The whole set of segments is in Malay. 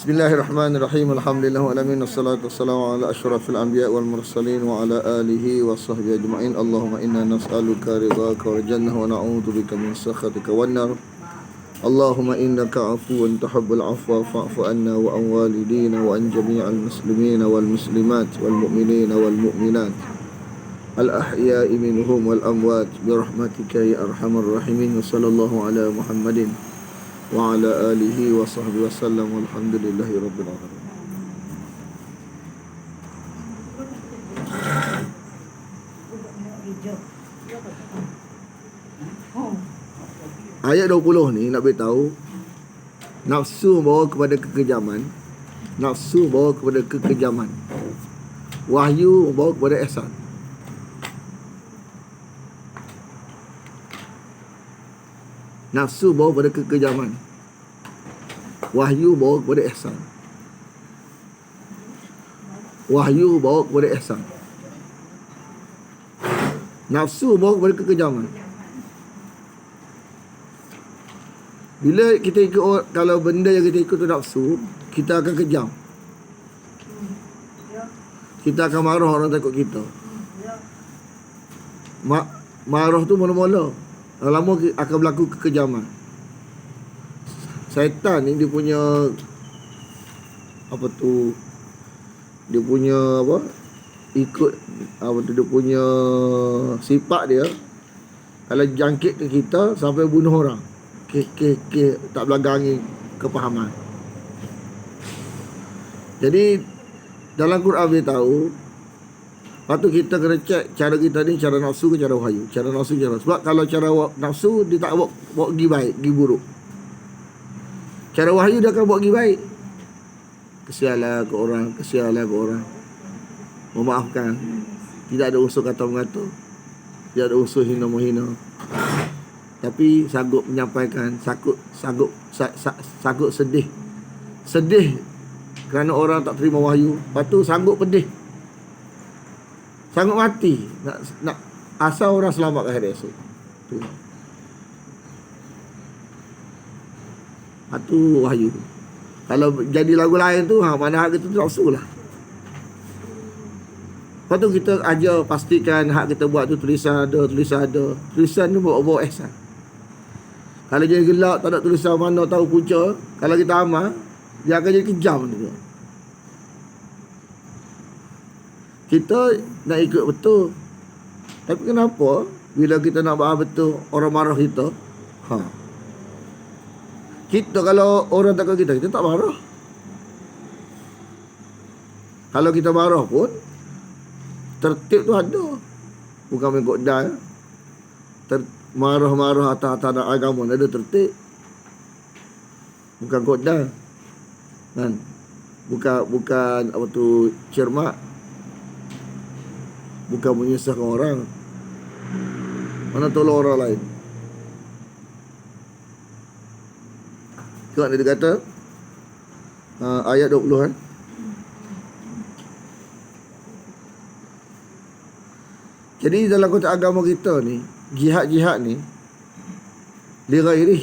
Bismillahirrahmanirrahim. Alhamdulillah alamin wassalatu wassalamu ala asyrafil anbiya wal mursalin wa ala alihi wa sahbihi ajma'in. Allahumma inna nas'aluka ridhaka wal jannah wa na'udzubika min sakhatika wan nar. Allahumma innaka 'afuwun tuhibbul 'afwa fa'fu anna wa an walidina wa an jami'al muslimina wal muslimat wal mu'minina wal mu'minat al ahya'i minhum wal amwat bi rahmatika ya arhamar rahimin. Wa sallallahu ala Muhammadin wa ala alihi wa sahbihi wasallam walhamdulillahi rabbil alamin. Ayat 20 ni nak beritahu nafsu bawa kepada kekejaman, nafsu bawa kepada kekejaman, wahyu bawa kepada ihsan. Nafsu bawa kepada kekejaman, wahyu bawa kepada ihsan. Wahyu bawa kepada ihsan. Nafsu bawa kepada kekejaman. Bila kita ikut, kalau benda yang kita ikut tu nafsu, kita akan kejam. Kita akan marah orang takut kita. Marah tu mula-mula, lama akan berlaku kekejaman. Syaitan ni dia punya apa tu, dia punya apa, ikut apa tu, dia punya sifat dia, kalau jangkit ke kita sampai bunuh orang, tak belagangi kepahaman. Jadi dalam Quran dia tahu, lepas tu kita kena cek cara kita ni, cara nafsu ke cara wahyu. Cara nafsu, sebab kalau cara nafsu dia tak bawa pergi baik, pergi buruk. Cara wahyu dia akan bawa pergi baik. Kesialah ke orang, kesialah ke orang, memaafkan, tidak ada unsur kata mengatur, tidak ada unsur hina-menghina, tapi sanggup menyampaikan, sanggup sedih kerana orang tak terima wahyu. Lepas tu sanggup pedih, sanggup mati nak asal orang selamat ke hari esok tu. Itu wahyu. Kalau jadi lagu lain tu, mana hak kita tu nafsu lah. Lepas tu kita ajar pastikan hak kita buat tu tulisan ada. Tulisan tu bawa ihsan. Kalau jadi gelap, tak ada tulisan, mana tahu punca, kalau kita amal, dia akan jadi kejam juga. Kita nak ikut betul, tapi kenapa bila kita nak buat betul, orang marah kita? Kita kalau orang takut kita tak marah. Kalau kita marah pun, tertib tu ada. Bukan main godal. Marah-marah atas agama, ada tertib. Bukan godal. Kan? Bukan apa tu, cermat. Bukan menyusahkan orang. Mana tolong orang lain. Tengok dia kata ayat 20 kan. Jadi dalam konteks agama kita ni, jihad ni li ghairi.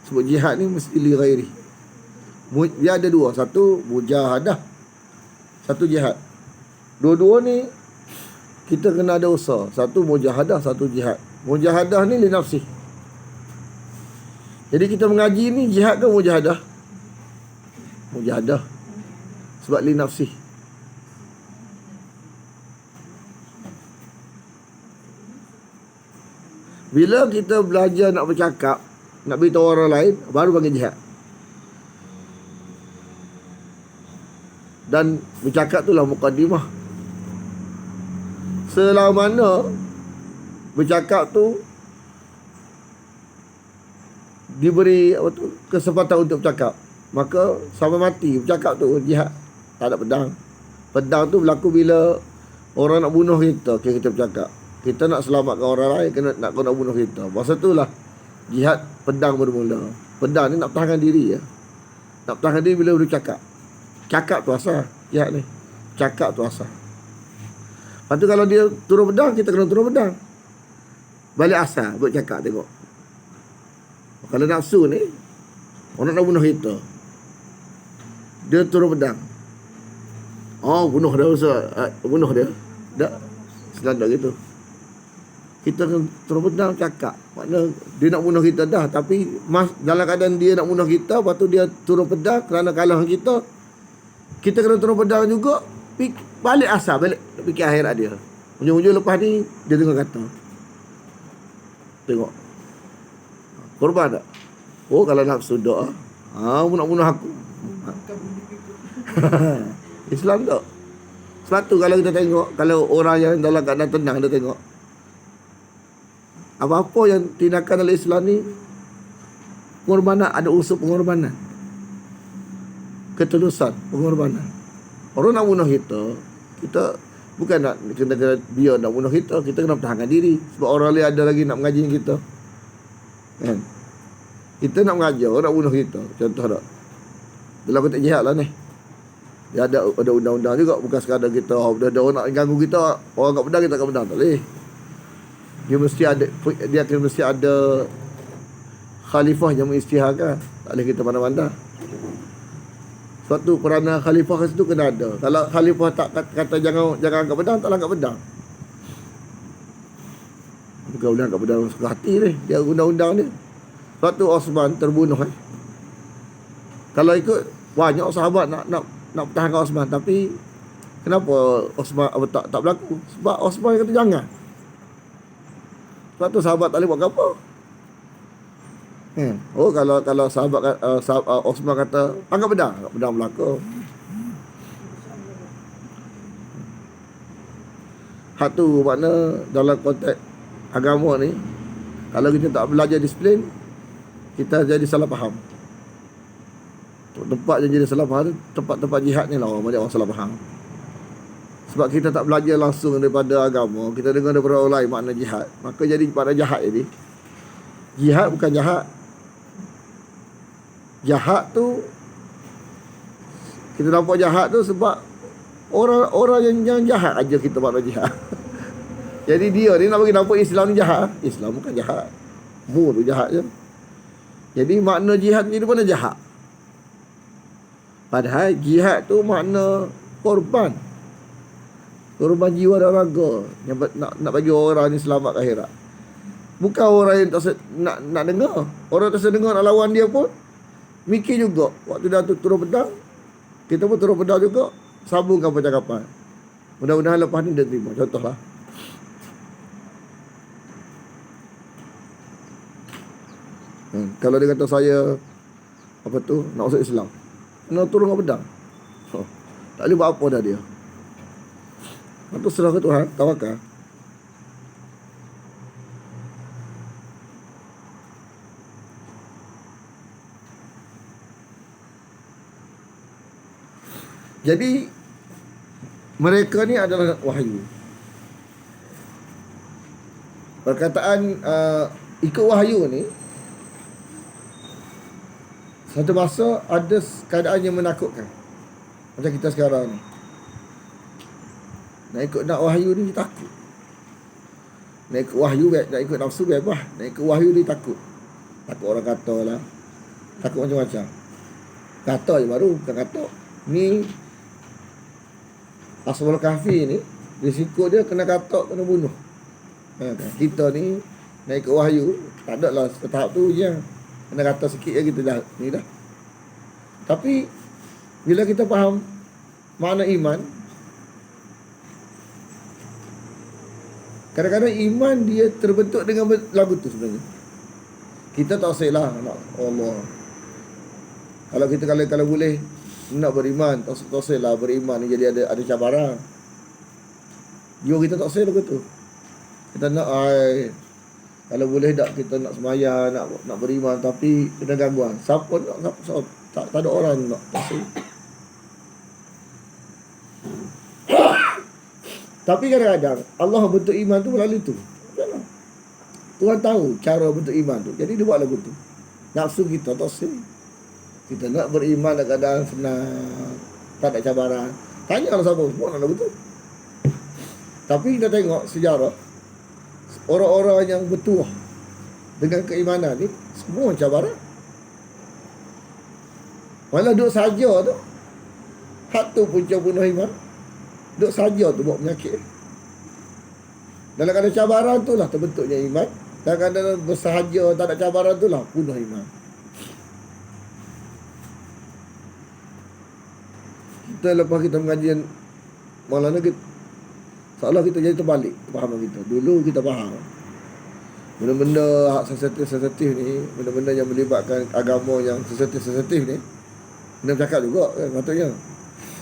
Sebut jihad ni mesti li ghairi. Dia ada dua, satu mujahadah, satu jihad. Dua-dua ni kita kena ada usaha. Satu mujahadah, satu jihad. Mujahadah ni li nafsi. Jadi kita mengaji ni jihad ke mujahadah? Mujahadah. Sebab li nafsi. Bila kita belajar nak bercakap, nak beritahu orang lain, baru panggil jihad. Dan bercakap tu lah muqaddimah. Selama mana bercakap tu diberi apa tu, kesempatan untuk bercakap, maka sampai mati bercakap tu jihad. Tak ada pedang. Pedang tu berlaku bila orang nak bunuh kita, kita bercakap. Kita nak selamatkan orang lain, nak bunuh kita. Masa itulah jihad pedang bermula. Pedang ni nak pertahankan diri ya. Nak pertahankan diri bila bercakap. Cakap tu asal jihad ni. Cakap tu asal. Lepas tu kalau dia turun pedang, kita kena turun pedang. Balik asal bercakap, tengok. Kalau nafsu ni, orang nak bunuh kita, dia turun pedang. Oh, bunuh dia Ustaz. Bunuh dia. Tak. Islam tak gitu. Kita kan turun pedang cakap. Maknanya dia nak bunuh kita dah. Tapi dalam keadaan dia nak bunuh kita, lepas tu dia turun pedang kerana kalah kita. Kita kena turun pedang juga. Balik asal, balik fikir akhirat dia. Ujung-ujung lepas ni, dia tengok kata. Tengok. Korban tak? Oh, kalau nafsu doa. Nak bunuh aku. Islam tak? Sebab tu kalau kita tengok, kalau orang yang dalam keadaan tenang, dia tengok. Apa-apa yang tindakan oleh Islam ni, pengorbanan, ada unsur pengorbanan. Ketulusan, pengorbanan. Orang nak bunuh kita, kita bukan nak kena biar nak bunuh kita, kita kena pertahankan diri. Sebab orang lain ada lagi nak mengaji kita. Kan? Kita nak mengajar, orang nak bunuh kita. Contoh tak? Dalam konteks jihad lah ni. Dia ada undang-undang juga. Bukan sekadar kita, ada orang nak ganggu kita, orang kat pedang, kita kat pedang. Tak boleh. Dia mesti ada khalifah yang mengisytiharkan. Tak boleh kita pandang-pandang. Suatu peranan khalifah kat situ kena ada. Kalau khalifah tak kata jangan angkat pedang, tak angkat pedang. Bukan boleh angkat pedang suka hati ni. Dia undang-undang dia. Suatu Osman terbunuh. Kalau ikut banyak sahabat nak pertahankan Osman, tapi kenapa Osman tak berlaku? Sebab Osman kata jangan. Sebab tu sahabat tak boleh buat apa. Oh, kalau sahabat Osman kata angkat pedang berlaku. Hak tu makna dalam konteks agama ni, kalau kita tak belajar disiplin, kita jadi salah faham. Tempat yang jadi salah faham, tempat-tempat jihad ni lah banyak orang salah faham. Sebab kita tak belajar langsung daripada agama, kita dengar daripada orang lain makna jihad, maka jadi pada jahat jadi. Jihad bukan jahat. Jahat tu, kita nampak jahat tu sebab orang yang jahat aja kita makna jihad. Jadi dia ni nak bagi nampak Islam ni jahat. Islam bukan jahat. Mu tu jahat je. Jadi makna jihad ni mana jahat. Padahal jihad tu makna korban. Korban jiwa dan raga yang nak bagi orang ni selamat ke akhirat. Bukan orang yang tak nak dengar. Orang tak dengar nak lawan dia pun mikir juga. Waktu dah turun pedang, kita pun turun pedang juga, sambungkan percakapan. Mudah-mudahan lepas ni dia terima. Contohlah, kalau dia kata saya apa tu nak masuk Islam, kena turun dengan pedang. Tak boleh buat apa dah dia. Itu serah ke Tuhan, tawakal. Jadi mereka ni adalah wahyu. Perkataan ikut wahyu ni, satu masa ada keadaan yang menakutkan. Macam kita sekarang ni, nak wahyu ni takut. Nak ikut wahyu, nak ikut nafsu bebas. Nak ikut wahyu ni takut. Takut orang kata lah, takut macam-macam. Kata je baru, bukan kata. Ni Ashabul Kahfi ni, risiko dia kena katak, kena bunuh. Kita ni nak ikut wahyu, tak ada lah tahap tu je. Kena kata sikit je kita dah ni dah. Tapi bila kita faham makna iman, kadang-kadang iman dia terbentuk dengan lagu tu sebenarnya. Kita tak salah nak Allah. Kalau kita kalau boleh nak beriman, tak salah beriman ni jadi ada cabaran. Jiwa kita tak salah lagu tu. Kita nak kalau boleh tak kita nak sembahyang, nak beriman, tapi kena gangguan. Siapa nak tak ada orang nak tak. Tapi kadang-kadang Allah bentuk iman tu melalui tu. Tuhan tahu cara bentuk iman tu. Jadi dia buat lagu tu. Nafsu kita tak sih. Kita nak beriman kadang-kadang senang, tak ada cabaran. Tanya orang siapa semua nak lagu tu. Tapi kita tengok sejarah, orang-orang yang bertuah dengan keimanan ni semua cabaran. Malah duduk saja tu Hak tu punca bunuh iman. Duk saja tu bawa penyakit. Dalam keadaan cabaran tu lah terbentuknya iman. Dalam keadaan bersahaja tak ada cabaran tu lah bunuh iman. Kita lepas kita mengaji Maulana, seolah kita jadi terbalik pahaman kita. Dulu kita faham benda-benda hak sensitif ni, benda-benda yang melibatkan agama yang sensitif ni, kena bercakap juga kan patutnya.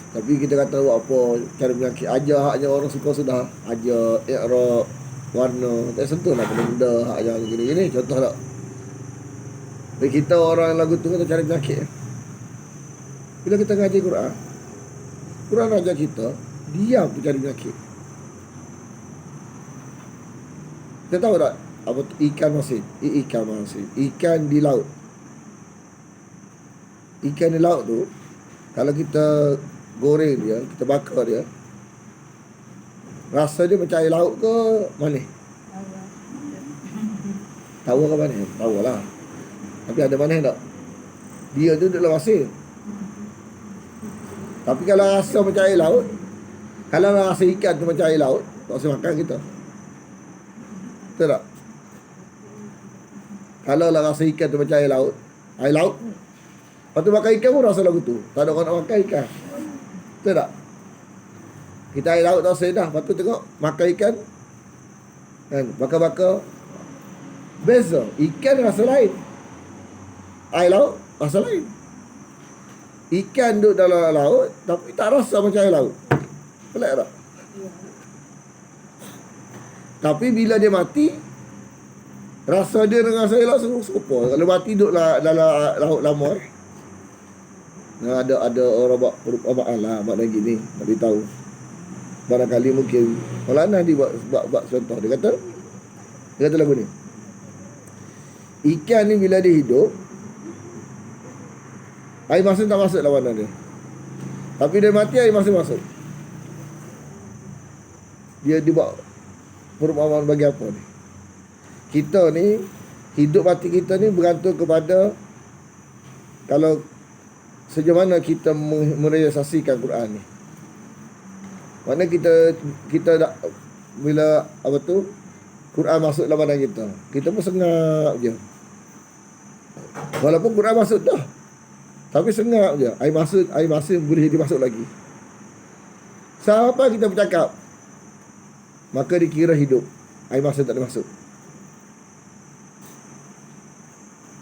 Tapi kita kata buat apa, cara penyakit ajar haknya orang suka sudah, ajar i'rab, warna, tak sentuh lah benda-benda hak ajar gini-gini. Contoh tak, bagi kita orang lagu tu kata cara penyakit. Bila kita ngaji Quran ajar kita diam tu cari penyakit. Kita tahu tak apa tu ikan masin? Ikan di laut. Ikan di laut tu kalau kita goreng dia, kita bakar dia, rasa dia macam air laut ke manis? Tahu ke manis? Tahu lah. Tapi ada manis tak? Dia tu dalam masin. Tapi kalau rasa macam air laut, kalau rasa ikan tu macam air laut, tak usah makan kita. Betul tak? Kalau lah rasa ikan tu macam air laut, lepas tu makan ikan pun rasa lagu tu. Tak ada orang nak makan ikan. Betul tak? Kita air laut tak rasa dah. Lepas tu tengok makan ikan kan, bakar-bakar, beza. Ikan rasa lain, air laut rasa lain. Ikan duduk dalam laut tapi tak rasa macam air laut. Pelik tak? Tapi bila dia mati, rasa dia dengan rasa air laut serupa. Kalau mati duduk dalam laut lama ada orang buat lah, buat lagi ni, nak beritahu. Barangkali mungkin Maulana dia buat contoh. Dia kata lagu ni, ikan ni bila dia hidup, air masin tak masuk lawan dia. Tapi dia mati, air masin masuk. Dia dibuat perumpamaan bagi apa ni? Kita ni, hidup mati kita ni bergantung kepada kalau sejauh mana kita merealisasikan Quran ni. Mana kita dah, bila apa tu Quran masuk dalam badan kita pun sengap je. Walaupun Quran masuk dah, tapi sengap je. Air masin boleh jadi masuk lagi. Sampai kita bercakap, maka dikira hidup. Air masin tak ada masuk.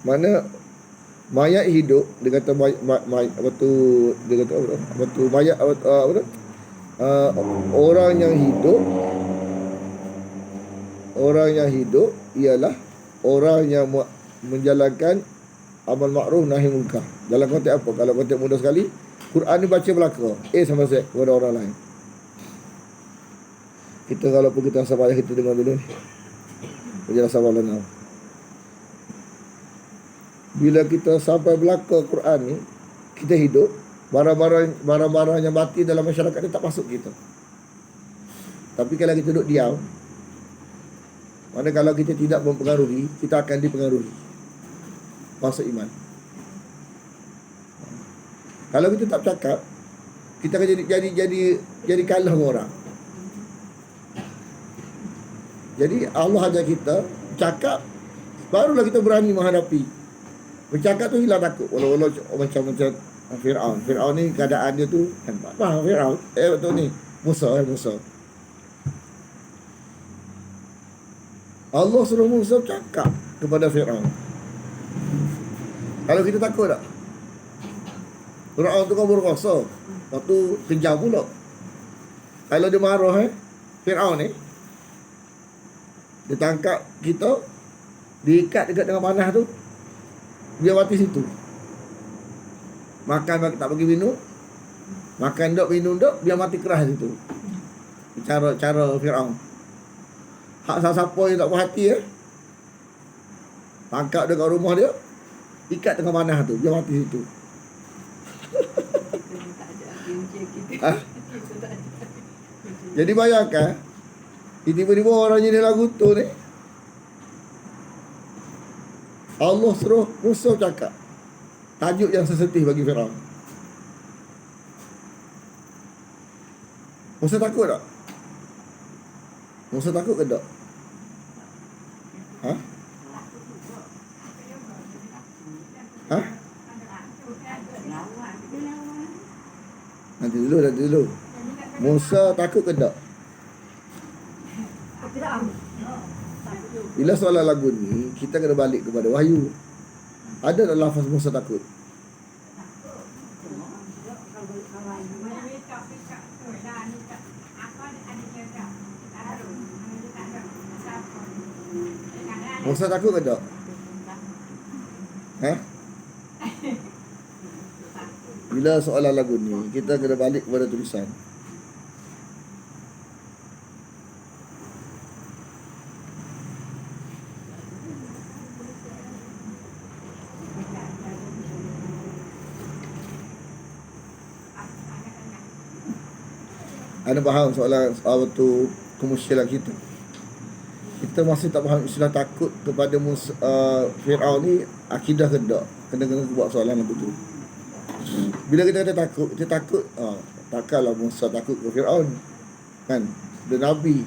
Mana mayat hidup, dia kata mayat apa tu, dia kata apa tu mayat apa tu, orang yang hidup ialah orang yang menjalankan amal makruf nahi munkar. Dalam konteks apa? Kalau konteks mudah sekali, Quran ni baca belaka A sampai Z kepada orang lain. Kita kalau pun kita sabar, kita dengar dulu ni penjelasan Maulana. Bila kita sampai belaka Quran ni, kita hidup, barang-barang yang mati dalam masyarakat ni tak masuk kita. Tapi kalau kita duduk diam, mana kalau kita tidak mempengaruhi, kita akan dipengaruhi masuk iman. Kalau kita tak bercakap, kita akan jadi kalah dengan orang. Jadi Allah ajar kita cakap, barulah kita berani menghadapi. Bercakap tu hilang takut. Walau-walau macam Fir'aun ni keadaan dia tu hebat. Fir'aun betul ni Musa. Allah suruh Musa cakap kepada Fir'aun. Kalau kita takut tak? Fir'aun tu kan berkuasa, lepas tu kejam pula. Kalau dia marah Fir'aun ni, dia tangkap kita, diikat dekat dengan panah tu, dia mati situ. Makan tak bagi minum, makan dok, minum dok, dia mati keras situ. Cara Fir'aun. Hak siapa yang tak puas hati tangkap dekat rumah dia, ikat dengan panah tu, dia mati situ. Jadi bayangkan, tiba-tiba orang jadi lagu tu ni, Allah suruh Musa cakap tajuk yang sensitif bagi Fir'aun. Musa takut tak? Musa takut ke tak? Ha? Ha? Nanti dulu. Musa takut ke tak? Bila soalan lagu ni, kita kena balik kepada wahyu. Ada tak lafaz Musa takut? Musa takut ke tak? Ha? Bila soalan lagu ni, kita kena balik kepada tulisan. Anda faham soalan tu kemusyilan kita? Kita masih tak faham istilah takut kepada Fir'aun ni akidah ke tak? Kena buat soalan macam tu. Bila kita kata takut, kita takut takkanlah Musa takut ke Fir'aun, kan? Dia Nabi.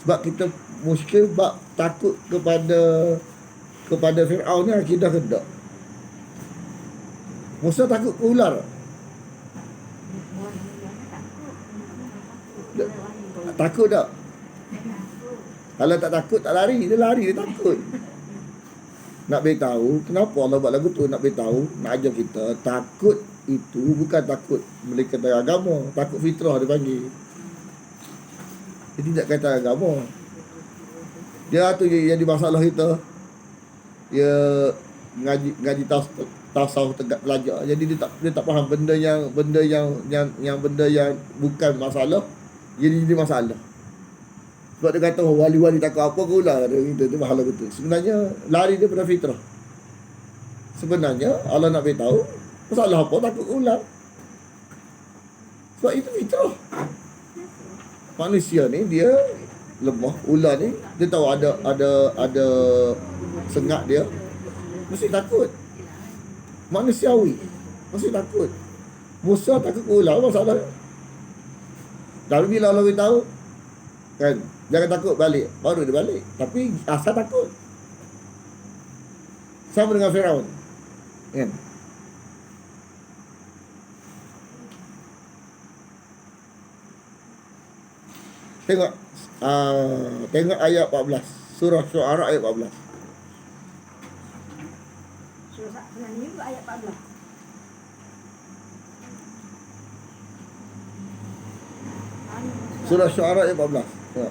Sebab kita muskil bab takut kepada Fir'aun ni akidah ke tak? Musa takut ke ular? Takut tak? Kalau tak takut, tak lari. Dia lari, dia takut. Nak beritahu, kenapa Allah buat lagu tu? Nak beritahu, nak ajar kita, takut itu bukan takut mereka dari agama. Takut fitrah dia panggil. Dia tidak kata agama. Dia tu jadi masalah kita. Dia ngaji tasawuf tegak belajar. Jadi dia tak faham benda yang bukan masalah. Jadi masalah. Sebab dia kata wali-wali takut apa ke ular. Dia faham lagu tu. Sebenarnya lari dia pada fitrah. Sebenarnya Allah nak beritahu masalah apa takut ke ular. Sebab itu fitrah. Manusia ni dia lemah. Ular ni dia tahu ada sengat dia, mesti takut. Manusiawi, mesti takut. Musa takut ke ular, masalah. Tapi bila Allah beritahu, kan, jangan takut, balik, baru dia balik. Tapi asal takut. Sama dengan Firaun, kan? Tengok ayat 14, surah Syu'ara ayat 14. Surah ni juga ayat 14. Surah Syu'ara ayat 14. Ya.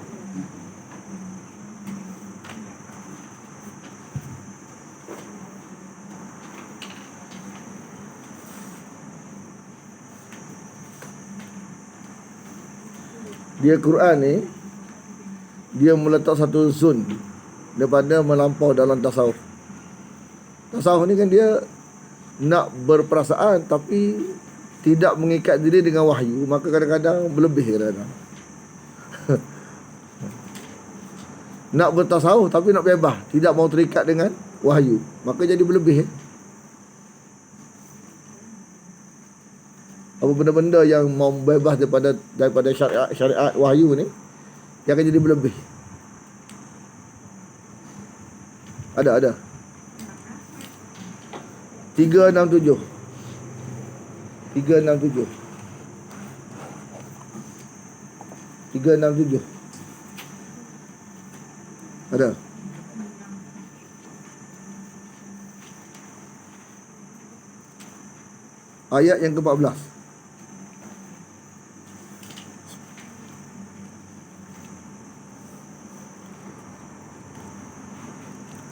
Dia Quran ni, dia meletak satu zon daripada melampau dalam tasawuf. Tasawuf ni kan dia nak berperasaan tapi tidak mengikat diri dengan wahyu, maka kadang-kadang berlebih kadang-kadang. Nak bertasawuf tapi nak bebas, tidak mau terikat dengan wahyu, maka jadi berlebih. Apa benda-benda yang mau bebas daripada syariat wahyu ni, dia akan jadi berlebih. Ada 367 ada. Ayat yang ke-14.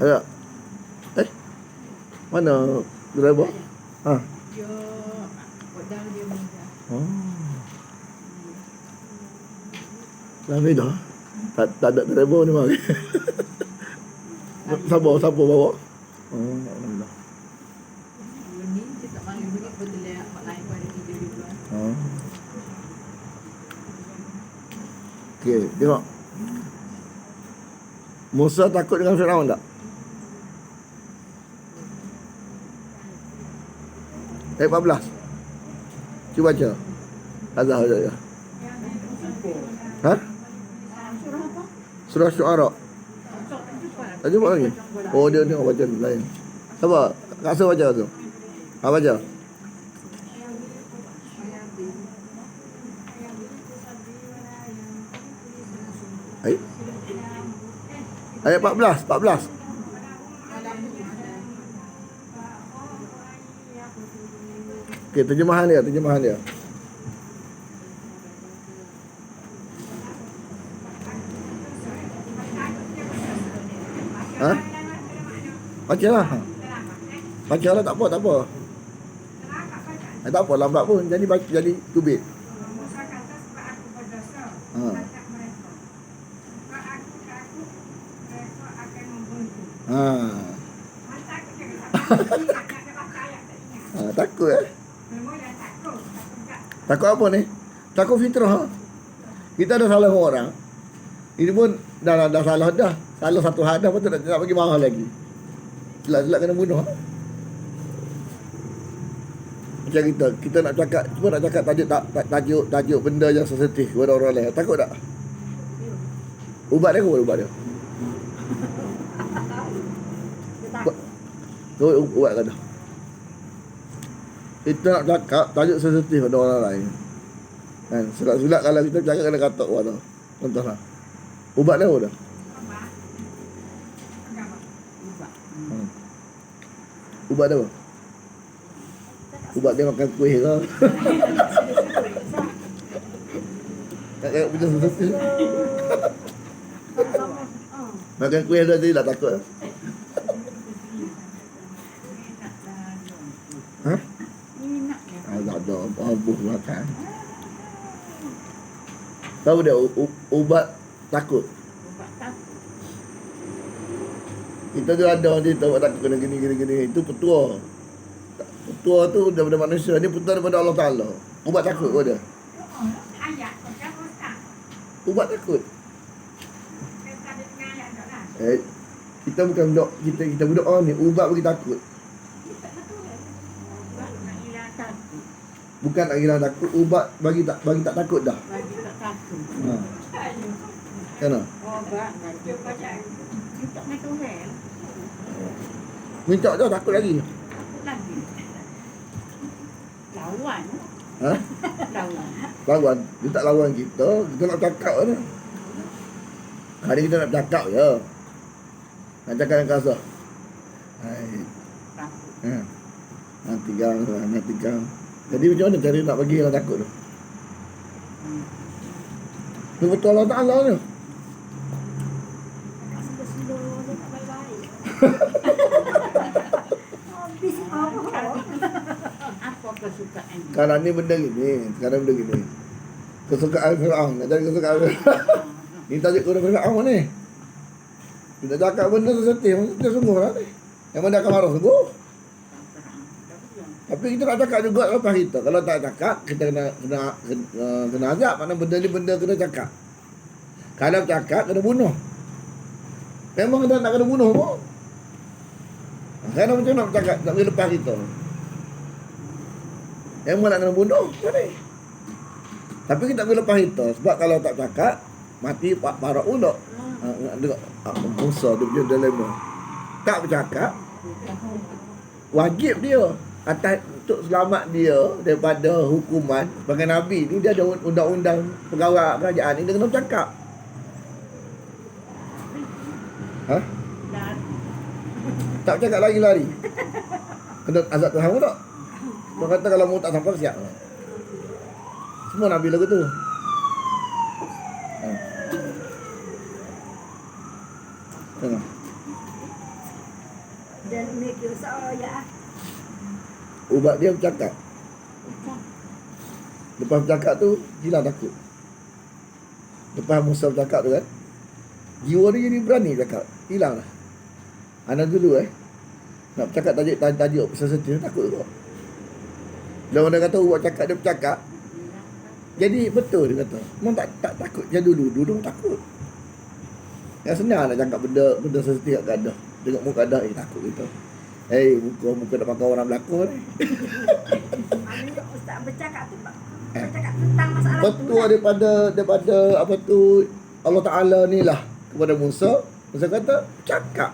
Ada. Mana driver? Ha. Dia pedang dia muda. Oh. Lama dah. Tak ada driver ni mari. Sabar bawa. Oh, alhamdulillah. Ini dia tak panggil bunyi betul ya, mak lain pun ada kerja juga. Oh. Okey, tengok. Musa takut dengan Firaun tak? Ayat 14. Cuba baca. Azhar. Surah Syu'ara. Tak jumpa lagi? Oh, dia tengok baca lain. Siapa? Kak Asal baca tu? Baca. Ayat 14. Okey, terjemahan dia. Ha? Bacalah. Bacalah, tak apa. Tak apa, lambat pun. Jadi tubik. Ha. Ha. Takut Takut apa ni? Takut fitrah. Kita ada salah orang. Ini pun dah salah dah. Salah satu hal dah, patut nak bagi marah lagi. Selak kena bunuh. Macam kita nak cakap, cuma nak cakap tajuk benda yang sensitif kepada orang lain. Takut tak? Ubat dia ke ubat dia? Ubat kan dah. Kita nak cakap tajuk sensitif pada orang lain. Kan, sulat kalau kita cakap kena katak orang tu. Contohlah. Ubat dia apa dah? Ubat dia apa? Ubat dia makan kuih ke? Tak cakap benda sensitif. Makan kuih dah jadi tak takut. Ha? Tak ada apa-apa makan. Tahu dia ubat takut. Kita tu ada orang cerita ubat takut kena gini. Itu petua. Petua tu daripada manusia. Ni petua daripada Allah Ta'ala. Ubat takut pun ada. Ubat takut. Kita bukan dok, kita berdoa ni ubat bagi takut. Bukan nak hilang takut, ubat bagi tak takut dah. Bagi tak takut. Ha. Kenapa? Obat bagi tak nak tuhel. Minta dah takut lagi. Lagi. Lawan. Ha? Lawan. Dia tak lawan kita nak cakap ni. Hari kita nak cakap je. Nak cakap yang kasar. Hai. Ha. Nanti gang. Jadi macam mana cara nak bagi orang takut tu? Itu betul Allah Ta'ala tu. Apa kesukaan? Sekarang ni benda gini. Kesukaan Fir'aun. Nak cari kesukaan Fir'aun. Ni tajuk kepada Fir'aun ni. Kita cakap benda sensitif. Dia sungguh lah ni. Yang mana akan marah sungguh. Tapi kita nak cakap juga lepas kita. Kalau tak cakap, kita kena azab. Mana benda ni benda kena cakap. Kalau cakap, kena bunuh. Memang kita nak kena bunuh pun. Sekarang macam nak cakap, nak pergi lepas kita. Memang nak kena bunuh. Tapi kita pergi lepas kita. Sebab kalau tak cakap, mati para ulok. Musa dia punya dilema. Tak bercakap, wajib dia atas untuk selamat dia daripada hukuman sebagai Nabi ni. Dia ada undang-undang pegawai kerajaan ni, dia kena bercakap. Ha? Tak bercakap lari. Kena azab Tuhan pun tak. Dia kata kalau mu tak sampai siap. Semua Nabi lagu tu. Tengok. Dan make you ya. Ubat dia bercakap. Lepas bercakap tu, hilang takut. Lepas Musa bercakap tu kan, jiwa dia jadi berani bercakap. Hilang lah. Anak dulu nak bercakap tajuk sensitif, takut juga. Bila orang kata ubat cakap, dia bercakap. Jadi betul dia kata. Memang tak takut macam dulu takut. Yang senang nak cakap benda sensitif kat kadah. Tengok muka kadah, takut kita. Muka nak makan orang belakang ni. Mana ustaz bercakap tu, bercakap tentang masalah Betul daripada apa tu Allah Ta'ala ni lah. kepada Musa. Musa kata, cakap.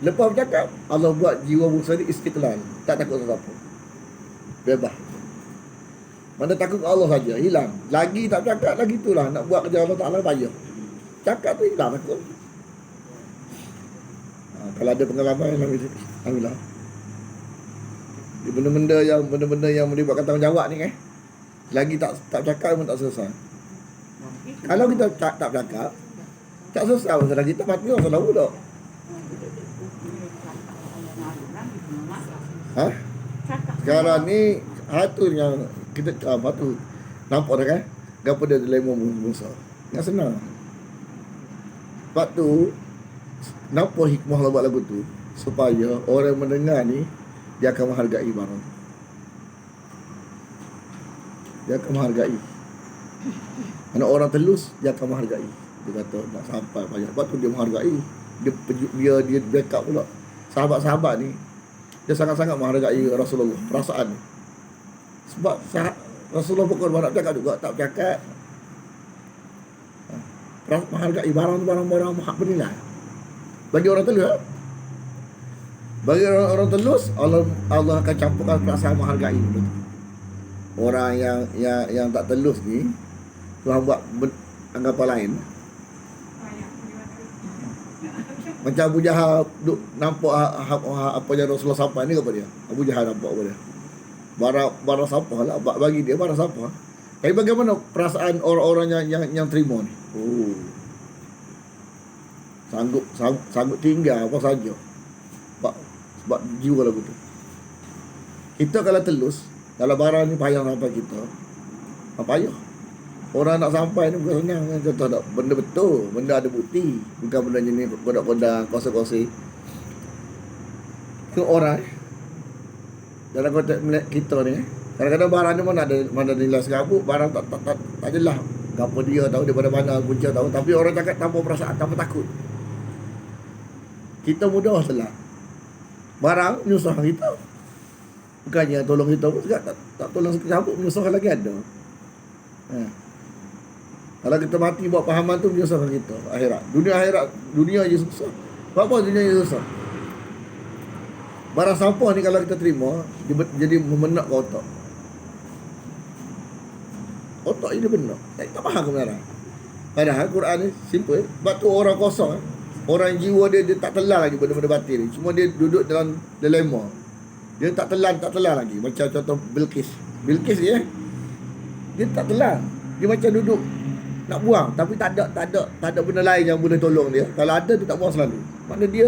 Lepas bercakap, Allah buat jiwa Musa ni istiqlal, tak takut siapa. Bebas. Mana takut Allah saja, hilang. Lagi tak cakap, lagi itulah nak buat kerja Allah Ta'ala payah. Cakap tu hilang takut. Kalau ada pengalaman, alhamdulillah. Benda-benda yang melibatkan tanggungjawab ni lagi tak cakap pun tak selesai. Kalau kita tak cakap, tak selesai masalah kita, mati masalah pula. Sekarang ni hatu yang kita tu nampak dah kan, gapo dia dilema Musa. Yang senang. Sebab tu nampak hikmah Allah buat lagu tu supaya orang mendengar ni dia akan menghargai barang. Dia akan menghargai. Mana orang telus dia akan menghargai. Dia kata nak sampai payah. Sebab tu dia menghargai. Dia backup pula. Sahabat-sahabat ni dia sangat-sangat menghargai Rasulullah. Perasaan ni. Sebab Rasulullah bukan nak cakap juga, tak bercakap. Menghargai barang-barang bernilai. Bagi orang telus, bagi orang telus, Allah akan campurkan perasaan menghargai. Orang yang tak telus ni, Tuhan buat anggapan lain. Macam Abu Jahal duk nampak apa yang Rasulullah sampai ni, apa dia? Abu Jahal nampak apa dia? Barang siapa lah, bagi dia barang siapa. Tapi bagaimana perasaan orang-orang yang terima ni? Oh, sanggup tinggal apa saja. Sebab jiwa lagu tu. Kita kalau telus, kalau barang ni payah sampai kita, apa payah? Orang nak sampai ni bukan senang. Contoh tak, benda betul, benda ada bukti, bukan benda jenis kodak-kodak, kosa-kosi. Ke orang dalam konteks kita ni, kadang-kadang barang ni mana nilai serabut, barang tak jelas. Apa dia tahu, daripada mana punca tahu, tapi orang cakap tanpa perasaan, tanpa takut. Kita mudah salah. Barang menyusah kita. Bukannya tolong kita pun tak tolong serabut, menyusah lagi ada. Kalau kita mati buat pahaman tu, menyusahkan kita akhirat. Dunia je susah. Apa dunia je susah? Barang sampah ni kalau kita terima, dia jadi memenak ke otak. Otak ini benar. Tak faham kebenaran. Padahal Quran ni simple. Sebab tu orang kosong. Orang jiwa dia tak telan lagi benda-benda batin ni. Cuma dia duduk dalam dilema. Dia tak telan lagi. Macam contoh Bilqis ni dia tak telan. Dia macam duduk nak buang, tapi tak ada benda lain yang boleh tolong dia. Kalau ada, dia tak buang selalu. Maknanya dia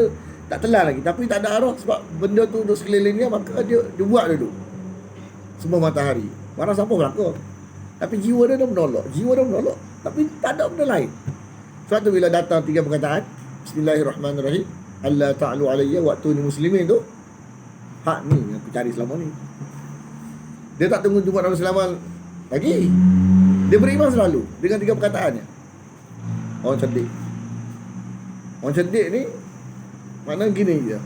tak telan lagi, tapi tak ada arah. Sebab benda tu duduk sekelilingnya, maka dia buat dulu semua matahari. Barang siapa berlaku, tapi jiwa dia dah menolak. Tapi tak ada benda lain. Sebab tu bila datang 3 perkataan, Bismillahirrahmanirrahim, Allah ta'alu alayya wa'tuni muslimin tu, hak ni yang aku cari selama ni. Dia tak tunggu jumpa Nabi Sulaiman lagi. Dia beriman selalu dengan 3 perkataannya. Orang cerdik ni makna gini je.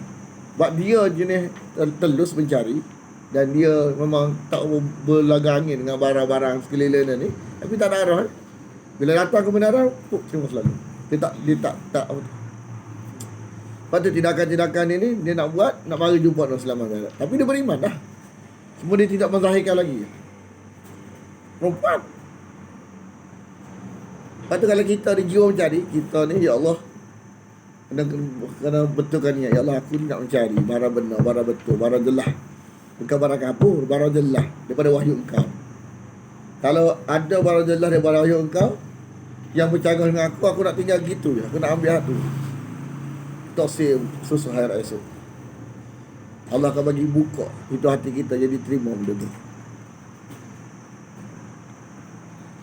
Sebab dia jenis telus mencari, dan dia memang tak berlaga angin dengan barang-barang sekelilingnya ni, tapi tak ada arah. Bila datang kebenaran, terima selalu. Dia tak apa tu. Lepas tu tindakan-tindakan ini dia nak buat, nak mari jumpa Nabi Sulaiman. Tapi dia beriman dah. Cuma dia tidak menzahirkan lagi. Perempuan. Lepas tu kalau kita ada jiwa mencari, kita ni, ya Allah, kena betulkan niat. Ya Allah, aku ni nak mencari barang benar, barang betul, barang jelas. Bukan barang kapur, barang jelas daripada wahyu engkau. Kalau ada barang jelas daripada wahyu engkau yang bercanggah dengan aku nak tinggal gitu je. Aku nak ambil hatu. Tak susah hari esok. Allah akan bagi buka itu hati kita, jadi terima benda tu.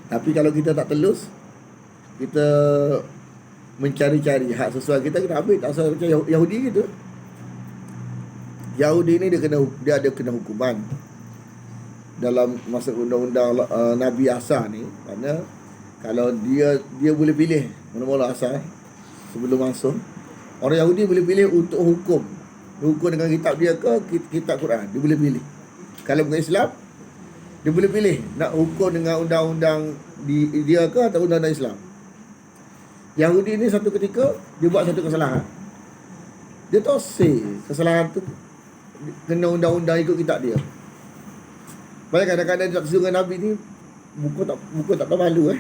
Tapi kalau kita tak telus, kita mencari-cari hak sesuai kita, kena ambil. Tak usah macam Yahudi gitu. Yahudi ni dia ada kena hukuman dalam masa undang-undang Nabi Asa ni. Kerana kalau dia boleh pilih mula-mula Asa sebelum masuk, orang Yahudi boleh pilih untuk hukum dengan kitab dia ke kitab Quran. Dia boleh pilih. Kalau bukan Islam, dia boleh pilih nak hukum dengan undang-undang dia ke atau undang-undang Islam. Yahudi ni satu ketika dia buat satu kesalahan. Dia tahu kesalahan tu kena undang-undang ikut kitab dia. Banyak kadang-kadang dia tak sesuai dengan Nabi ni, buku tak tahu malu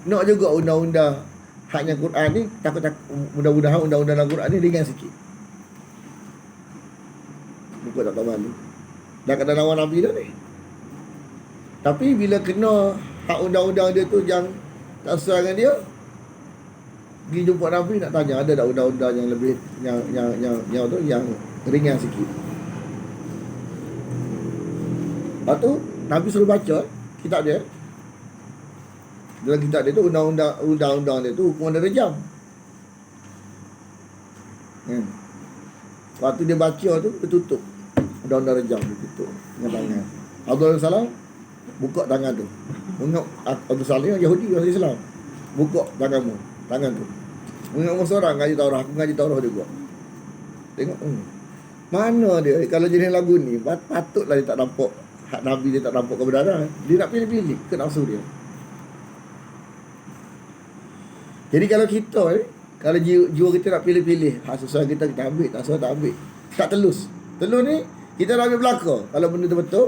Nak juga undang-undang haknya Quran ni, takut mudah-mudahan undang-undang Al-Quran ni ringan sikit. Buku tak tahu malu. Dah kena lawan Nabi dah ni. Tapi bila kena hak undang-undang dia tu yang tak sesuai dengan dia, pergi jumpa Nabi nak tanya ada tak undang-undang yang lebih yang ringan sikit. Lepas tu Nabi suruh baca kitab dia. Dalam kitab dia tu undang-undang dia tu hukuman dia rejam. Lepas tu dia baca tu dia tutup. Undang-undang rejam dia tutup dengan tangan. Abdul Salam buka tangan tu. Ingat Abdul Salam Yahudi orang Islam. Buka tangan tu. Ingat seorang ngaji Taurah, aku ngaji Taurah dia buat. Tengok mana dia kalau jenis lagu ni patutlah dia tak nampak hak Nabi, dia tak nampak kebenaran. Dia nak pilih-pilih ke nafsu dia. Jadi kalau kita kalau jiwa kita nak pilih-pilih hak sesuai kita ambil, tak sesuai tak ambil. Tak telus. Telus ni kita nak ambil belaka. Kalau benda tu betul,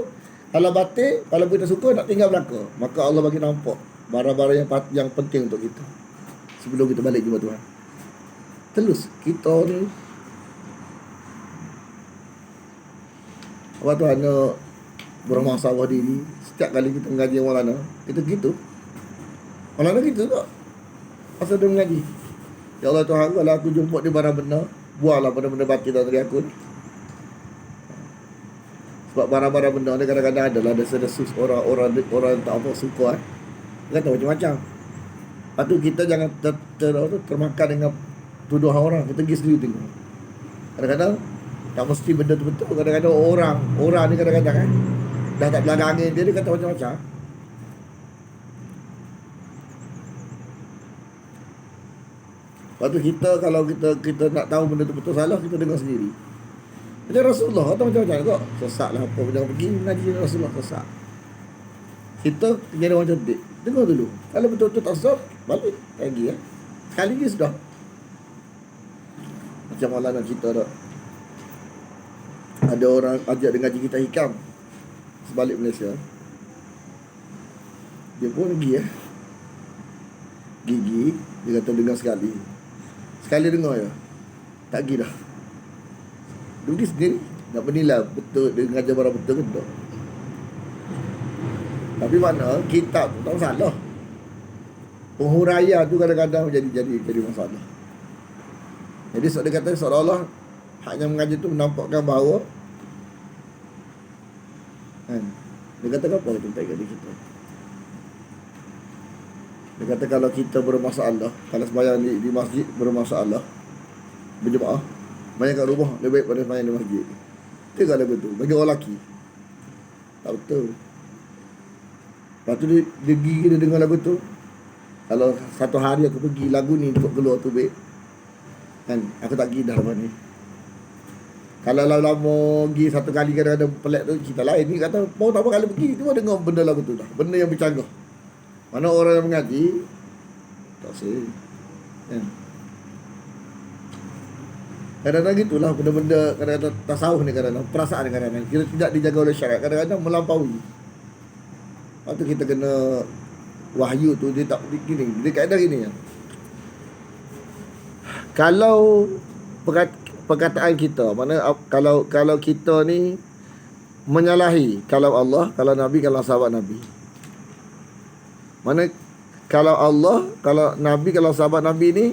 kalau batil, kalau kita suka nak tinggal belaka. Maka Allah bagi nampak barang-barang yang penting untuk kita sebelum kita balik jumpa Tuhan. Telus kita ni apa Tuhan nak bermasalah diri. Setiap kali kita mengaji Maulana, kita gitu. Maulana gitu tak? Pasal dia mengaji, ya Allah Tuhan, kalau aku jumpa di barang benar, buanglah benda-benda batil dari aku ni. Sebab barang-barang benar ni kadang-kadang adalah desa-desus orang tak apa suka dia kata macam-macam. Lepas tu kita jangan termakan dengan tuduhan orang. Kita pergi sendiri tengok. Kadang-kadang tak mesti benda tu betul. Kadang-kadang orang ni kadang-kadang dah tak belakang angin dia kata macam-macam. Lepas tu kalau kita nak tahu benda tu betul salah, kita dengar sendiri. Macam Rasulullah atau macam-macam kok. Sesat lah apa. Jangan pergi mengaji Rasulullah sesat. Kita jadi orang cerdik. Dengar dulu. Kalau betul-betul tak sesat, balik lagi sekali je sudah. Macam Maulana cerita tak, ada orang ajak dia ngaji kita hikam sebalik Malaysia. Dia pun pergi gigi. Dia kata dengar sekali dengar tak pergi dah. Dia pergi sendiri nak menilai betul dia ngajar barang betul ke tak. Tapi mana kitab tu tak salah, penghuraian tu kadang-kadang jadi masalah. Jadi sebab dia kata seolah-olah haknya mengaji tu menampakkan bahawa dia kata apa kita tak kata kita. Dia kata kalau kita bermasalah, kalau sembahyang di masjid bermasalah, berjemaah, banyak kat rumah lebih baik pada sembahyang di masjid. Itu kalau betul bagi orang lelaki. Tak betul. Lepas tu dia gigi dia dengar lagu tu. Kalau satu hari aku pergi lagu ni untuk keluar tu baik, aku tak pergi dah lepas ni. Kalau lama pergi satu kali kadang-kadang pelik tu cerita lain. Ni kata mau tak apa kali pergi tu dengar benda lagu tu dah. Benda yang bercanggah. Mana orang yang mengaji tak sih. Kadang-kadang gitulah benda-benda, kadang-kadang tasawuf ni, kadang-kadang perasaan ni, kadang-kadang kita tidak dijaga oleh syariat, kadang-kadang melampaui. Lepas tu kita kena wahyu tu dia tak gini. Dia kaedah gini kalau perkataan kita, mana kalau kita ni menyalahi kalau Allah, kalau Nabi, kalau sahabat Nabi. Mana kalau Allah, kalau Nabi, kalau sahabat Nabi ni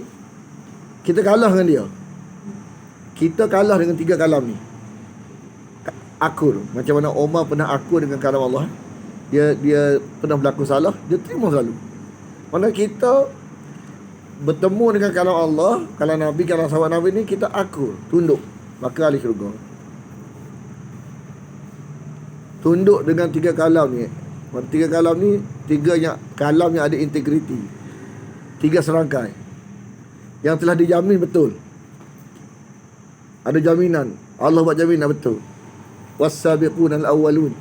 kita kalah dengan dia. Kita kalah dengan 3 kalam ni. Akur. Macam mana Omar pernah akur dengan kalam Allah. Dia pernah berlaku salah, dia terima selalu. Mana kita bertemu dengan kalam Allah, kalam Nabi, kalam sahabat Nabi ni kita akur, tunduk, maka ahli syurga. Tunduk dengan 3 kalam ni. 3 kalam ni, 3 kalam yang ada integriti. 3 serangkai yang telah dijamin betul. Ada jaminan. Allah buat jaminan betul. Was-sabiqun al-awwalun.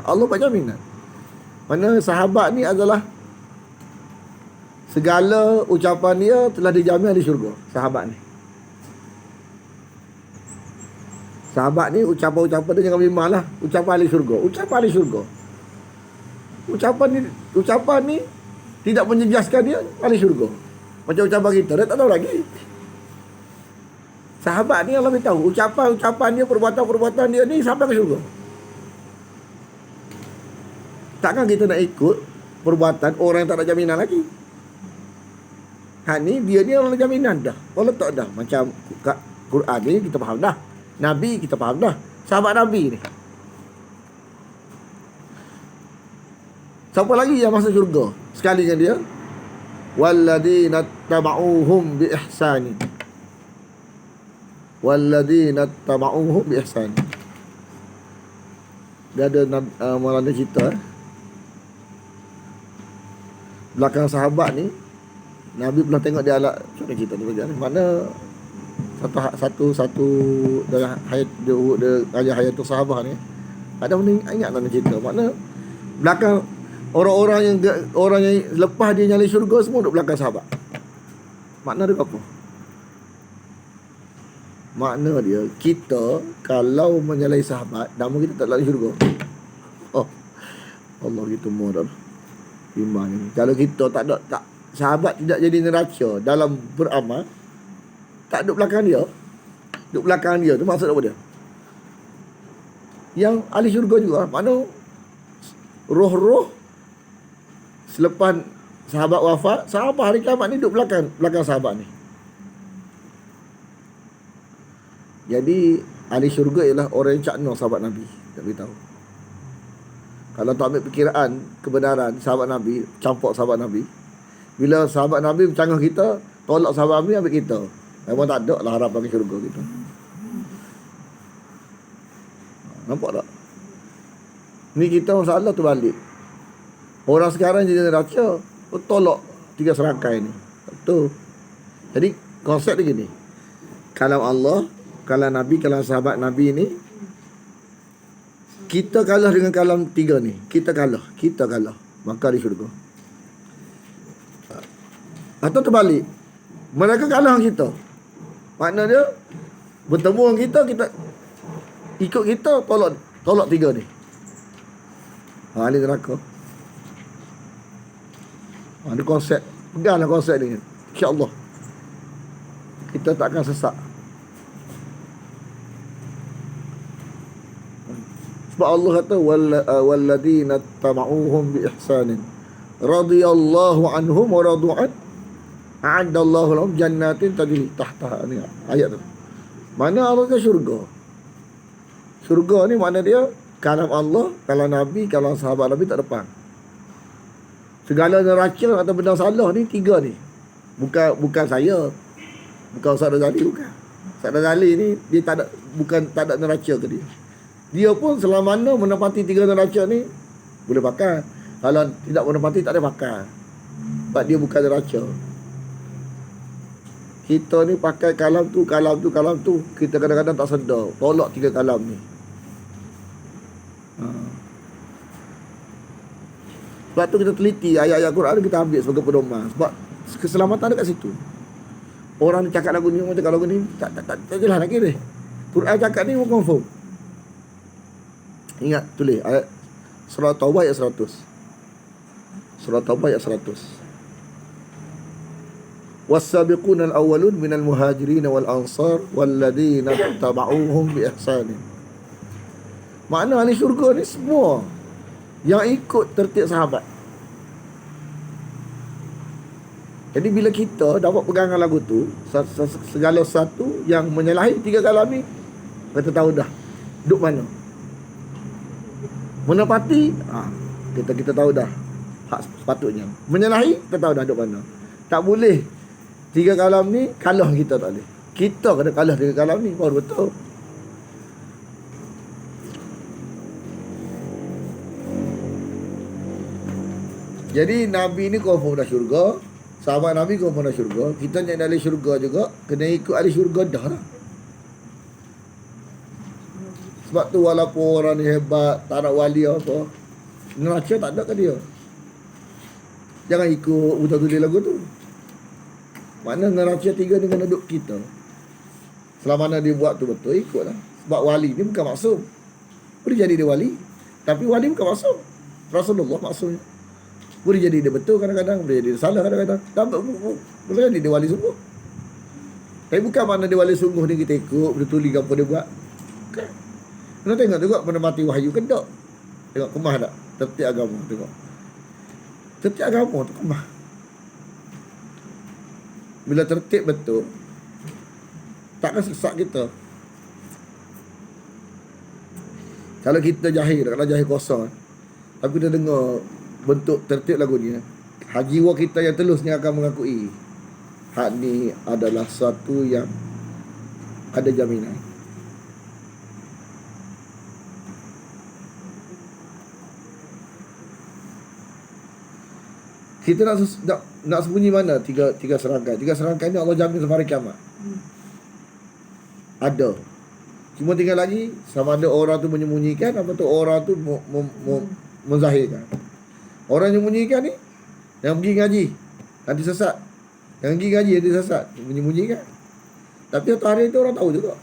Allah buat jaminan. Mana sahabat ni adalah Segala ucapan dia telah dijamin ahli syurga. Sahabat ni. Sahabat ni ucapan-ucapan dia jangan bimbang lah. Ucapan ahli syurga. Ucapan ahli syurga. Ucapan ni tidak menjejaskan dia ahli syurga. Macam ucapan kita, dia tak tahu lagi. Sahabat ni Allah beritahu ucapan-ucapan dia, perbuatan-perbuatan dia ni sampai ke syurga. Takkan kita nak ikut perbuatan orang yang tak ada jaminan lagi. Ni dia ni orang jaminan dah. Allah tak dah. Macam Quran ni kita faham dah. Nabi kita faham dah. Sahabat Nabi ni. Siapa lagi yang masuk syurga sekali dengan dia? Walladzina tabauhum bi ihsani. Walladzina tabauhum bi ihsani. Dia ada Maulana cerita belakang sahabat ni, Nabi pernah tengok dia alat macam cerita ni bagaimana. Mana satu dalam hayat dia ajar hayatul sahabah ni, ada benda ingat dalam cerita. Mana belakang orang yang lepas dia nyali syurga semua duduk belakang sahabat. Makna dia apa? Makna dia, kita kalau menyalai sahabat, nama kita tak dalam syurga. Oh, Allah kita mudah bimbang ni. Kalau kita tak sahabat tidak jadi neraca dalam beramal, tak duduk belakang dia. Duduk belakang dia tu maksud apa dia? Yang ahli syurga juga. Mana roh-roh selepas sahabat wafat, sahabat hari kiamat ni duduk belakang sahabat ni. Jadi ahli syurga ialah orang yang cakna sahabat Nabi. Tak beritahu. Kalau tak ambil perkiraan kebenaran sahabat Nabi, campur sahabat Nabi, bila sahabat Nabi bercanggah kita, tolak sahabat Nabi ambil kita. Memang tak ada lah harapan ke syurga kita. Nampak tak? Ni kita masalah tu balik. Orang sekarang jadi neraca, tolak 3 serangkai ni. Betul. Jadi konsep dia gini. Kalam Allah, kalam Nabi, kalam sahabat Nabi ni, kita kalah dengan kalam 3 ni. Kita kalah. Maka di syurga. Atau terbalik, mereka kalah dengan kita. Makna dia bertemu dengan kita ikut kita, tolak 3 ni. Ahli neraka. Ada konsep. Peganglah konsep ni. InsyaAllah kita tak akan sesak. Sebab Allah kata walladzina tabauhum bi ihsanin radhiyallahu anhum wa radu'an a'addallahu lahum jannatin tajri tahtaha. Ni ayat tu. Mana Allah kata syurga. Syurga ni makna dia kalam Allah, kalam Nabi, kalam sahabat Nabi tak depan. Segala neraca atau benda salah ni 3 ni. Bukan saya. Bukan Ustaz Razali, bukan. Ustaz Razali ni dia tak ada neraca ke dia. Dia pun selama mana menepati 3 neraca ni boleh pakai. Kalau tidak menepati tak boleh pakai. Sebab dia bukan neraca. Kita ni pakai kalam tu. Kita kadang-kadang tak sedar. Tolak 3 kalam ni. Sebab tu kita teliti ayat-ayat Quran kita ambil sebagai pedoman. Sebab keselamatan dekat situ. Orang cakap lagu ni, orang cakap lagu ni, tak jelas nak kira. Quran cakap ni confirm. Ingat, tulis ayat surah Taubah ayat 100. Surah Taubah ayat 100. Was-sabiquna al-awwalun minal muhajirin wal ansar walladzina tabauhum bi ihsanin. Makna ahli syurga ni semua yang ikut tertib sahabat. Jadi bila kita dapat pegangan lagu tu, segala satu yang menyalahi 3 kalam ni, kita tahu dah duduk mana. Menepati, kita tahu dah hak sepatutnya. Menyalahi, kita tahu dah duduk mana. Tak boleh 3 kalam ni kalah kita, tak boleh. Kita kena kalah 3 kalam ni baru betul. Jadi Nabi ni confirm dah syurga, sahabat Nabi confirm dah syurga. Kita yang ahli syurga juga kena ikut ahli syurga dah lah. Sebab tu walaupun orang ni hebat, tak nak wali apa, neraca tak ada ke dia. Jangan ikut betul tulis lagu tu. Mana neraca 3 dengan duduk kita. Selama mana dia buat tu betul, ikutlah. Sebab wali ni bukan maksum. Boleh jadi dia wali, tapi wali bukan maksum. Rasulullah maksumnya. Boleh jadi dia betul kadang-kadang, boleh jadi dia salah kadang-kadang. Boleh jadi dia wali sungguh. Tapi bukan mana dia wali sungguh ni kita ikut, betul tulis apa dia buat. Bukan. Kena tengok juga menepati wahyu ke tak. Tengok kemah tak? Tertib agama, tengok. Tertib agama tu kemah. Bila tertib betul, takkan sesat kita. Kalau kita jahil, kalau jahil kosong, tapi kita dengar bentuk tertib lagu ni, jiwa kita yang telusnya akan mengakui hak ni adalah satu yang ada jaminan. Kita nak sembunyi mana tiga serangkai? Tiga serangkai ni Allah jamin sampai hari kiamat. Ada. Cuma tinggal lagi sama ada orang tu menyembunyikan atau tu orang tu menzahirkan. Orang yang menyembunyikan ni yang pergi ngaji nanti sesat. Yang pergi ngaji nanti sesat, menyembunyikan. Tapi satu hari tu orang tahu juga.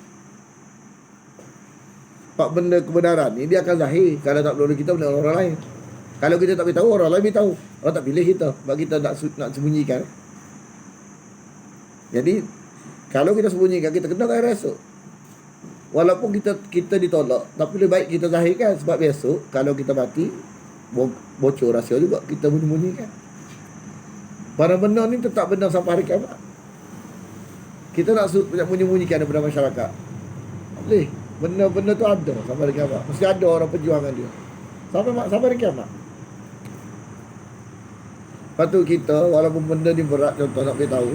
Pak benda kebenaran ni dia akan zahir. Kalau tak perlu kita benda orang lain. Kalau kita tak beritahu, orang lain beritahu. Orang tak pilih kita sebab kita nak sembunyikan. Jadi kalau kita sembunyikan, kita kena air esok. Walaupun kita ditolak, tapi lebih baik kita zahirkan. Sebab besok kalau kita mati, bocor rahsia juga kita menyembunyikan. Barang benda ni tetap benar sampai hari kiamat. Kita nak menyembunyikan daripada masyarakat, boleh. Benda-benda tu ada sampai hari kiamat. Mesti ada orang perjuangan dia sampai hari kiamat. Lepas tu kita, walaupun benda ni berat, contoh nak beritahu,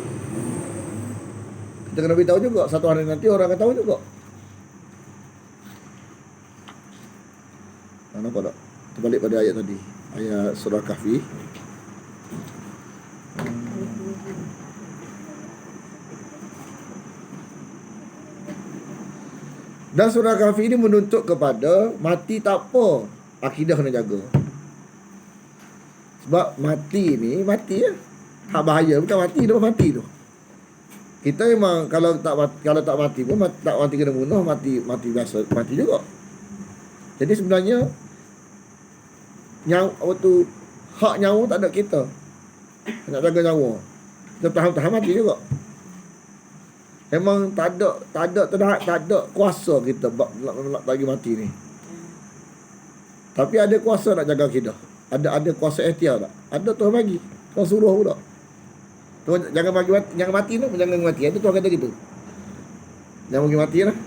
kita kena beritahu juga. Satu hari nanti orang akan tahu juga. Nampak tak? Terbalik pada ayat tadi, ayat surah Kahfi. Dan surah Kahfi ini menuntut kepada mati tak apa, akidah kena jaga. Sebab mati ni mati ya. Hak bahaya bukan mati tu, mati tu. Kita memang kalau tak mati pun tak mati kena bunuh, mati biasa mati juga. Jadi sebenarnya hak nyawa tak ada kita. Nak jaga nyawa. Kita tahan mati juga. Memang tak ada kuasa kita nak bagi mati ni. Tapi ada kuasa nak jaga akidah. Ada kuasa ikhtiar tak? Ada Tuhan bagi. Tuhan suruh pula. Tuhan jangan mati tu, jangan mati. Itu Tuhan kata gitu. Jangan bagi mati lah.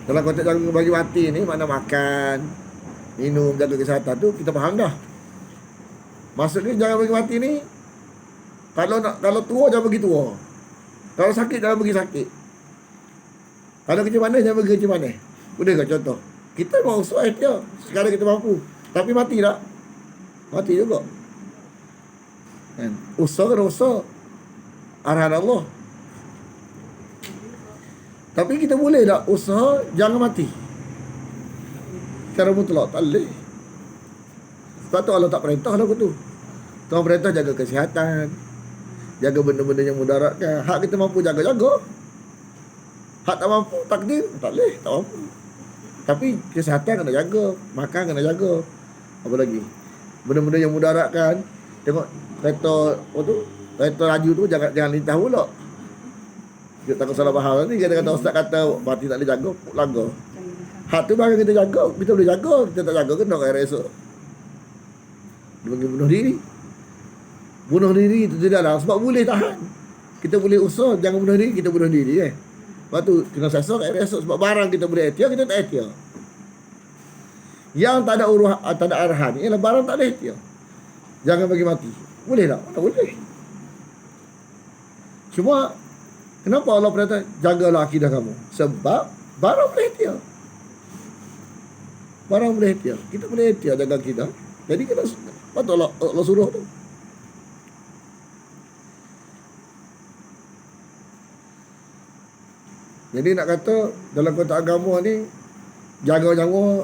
Kalau konteks jangan bagi mati ni makna makan, minum, jaga kesihatan tu kita faham dah. Maksudnya jangan bagi mati ni kalau tua jangan bagi tua. Kalau sakit jangan bagi sakit. Kalau kerja mana jangan bagi kerja mana. Boleh ke contoh? Kita mau usaha ikhtiar. Sekarang kita mampu. Tapi mati tak? Mati juga. Kan? Usaha kena usaha. Arahan Allah. Tapi kita boleh tak usaha jangan mati? Secara mutlak tak boleh. Sebab tu Allah tak perintah lagu tu. Tuhan perintah jaga kesihatan, jaga benda-benda yang mudaratkan. Hak kita mampu jaga-jaga. Hak tak mampu, takdir tak boleh, tak mampu. Tapi kesihatan kena jaga, makan kena jaga. Apa lagi? Benda-benda yang mudaratkan. Tengok kereta kereta laju tu jangan lintas pula. Dia takut salah faham ni. Kata ustaz kata mati tak boleh jaga, laga. Hak tu barang kita jaga, kita boleh jaga. Kita tak jaga kena air esok. Dia panggil bunuh diri. Bunuh diri itu tidaklah sebab boleh tahan. Kita boleh usaha jangan bunuh diri, kita bunuh diri kan. Lepas tu kena sesok air esok sebab barang kita boleh ikhtiar, kita tak ikhtiar. Yang tak ada arahan ialah barang tak ada ikhtiar. Jangan bagi mati. Boleh tak? Tak boleh. Cuma kenapa Allah berkata jagalah akidah kamu? Sebab barang boleh ikhtiar. Barang boleh ikhtiar. Kita boleh ikhtiar jaga akidah. Jadi kita patut Allah suruh tu. Jadi nak kata dalam konteks agama ni jaga nyawa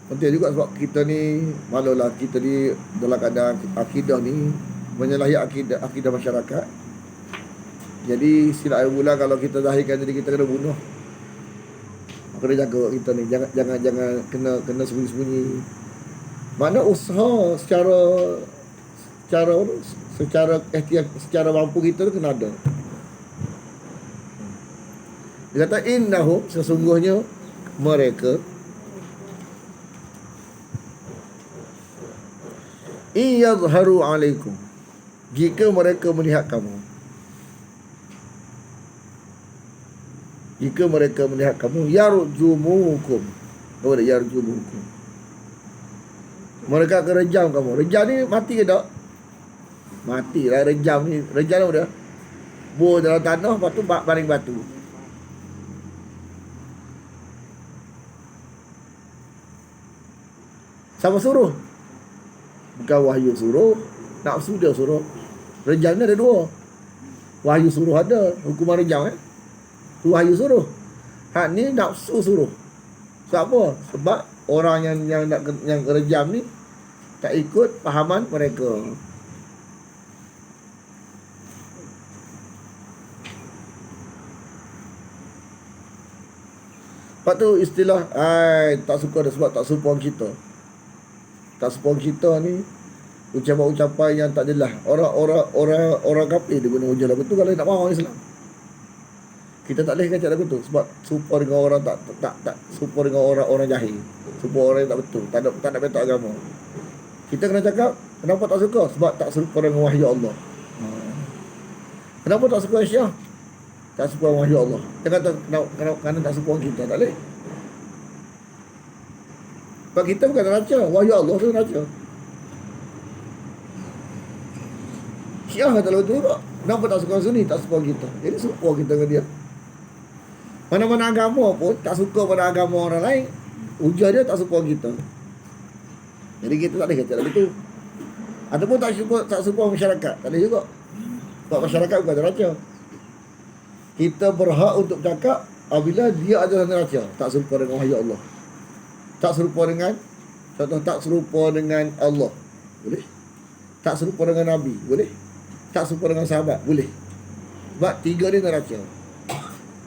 Penting juga sebab kita ni, malulah kita ni dalam keadaan akidah ni menyalahi akidah masyarakat. Jadi silap air bulan kalau kita zahirkan jadi kita kena bunuh. Kena jaga kita ni, jangan kena sembunyi-sembunyi. Mana usaha secara ikhtiar, secara mampu kita tu kena ada. Dia kata innahum, sesungguhnya mereka iyadharu alaikum, jika mereka melihat kamu, yarjumukum. Apa dia yarjumukum? Mereka akan rejam kamu. Rejam ni mati ke tak? Mati lah rejam ni. Rejam apa dia? Bor dalam tanah, lepas tu baring batu. Siapa suruh? Bukan wahyu suruh, nafsu dia suruh. Rejam ni ada dua. Wahyu suruh ada, hukuman rejam tu wahyu suruh. Hak ni nafsu suruh. Sebab apa? Sebab orang yang rejam ni tak ikut fahaman mereka. Lepas tu istilah tak suka dah sebab tak serupa kita. Tak serupa kita ni ucapan-ucapan yang tak jelas. Orang kafir dia guna hujah lagu tu kalau nak faham Islam. Kita tak boleh kacau lagu tu sebab serupa dengan orang tak serupa dengan orang jahil. Serupa orang yang tak betul, tak nak betul agama. Kita kena cakap kenapa tak suka? Sebab tak serupa dengan wahyu Allah. Kenapa tak suka Syiah? Tak serupa dengan wahyu Allah. Dia kata kerana tak serupa kita, tak boleh. Sebab kita bukan neraca, wahyu Allah tu neraca. Syiah kata lagu tu juga. Kenapa tak suka Sunni? Tak suka kita. Jadi serupa kita dengan dia. Mana-mana agama pun tak suka pada agama orang lain, hujah dia tak suka kita. Jadi kita tak boleh kata lagu tu. Ataupun tak suka masyarakat, tak boleh juga. Sebab masyarakat bukan neraca. Kita berhak untuk cakap apabila dia adalah neraca, tak serupa dengan wahyu Allah. Tak serupa dengan, contoh tak serupa dengan Allah, boleh. Tak serupa dengan Nabi, boleh. Tak serupa dengan sahabat, boleh. Sebab tiga ni neraca.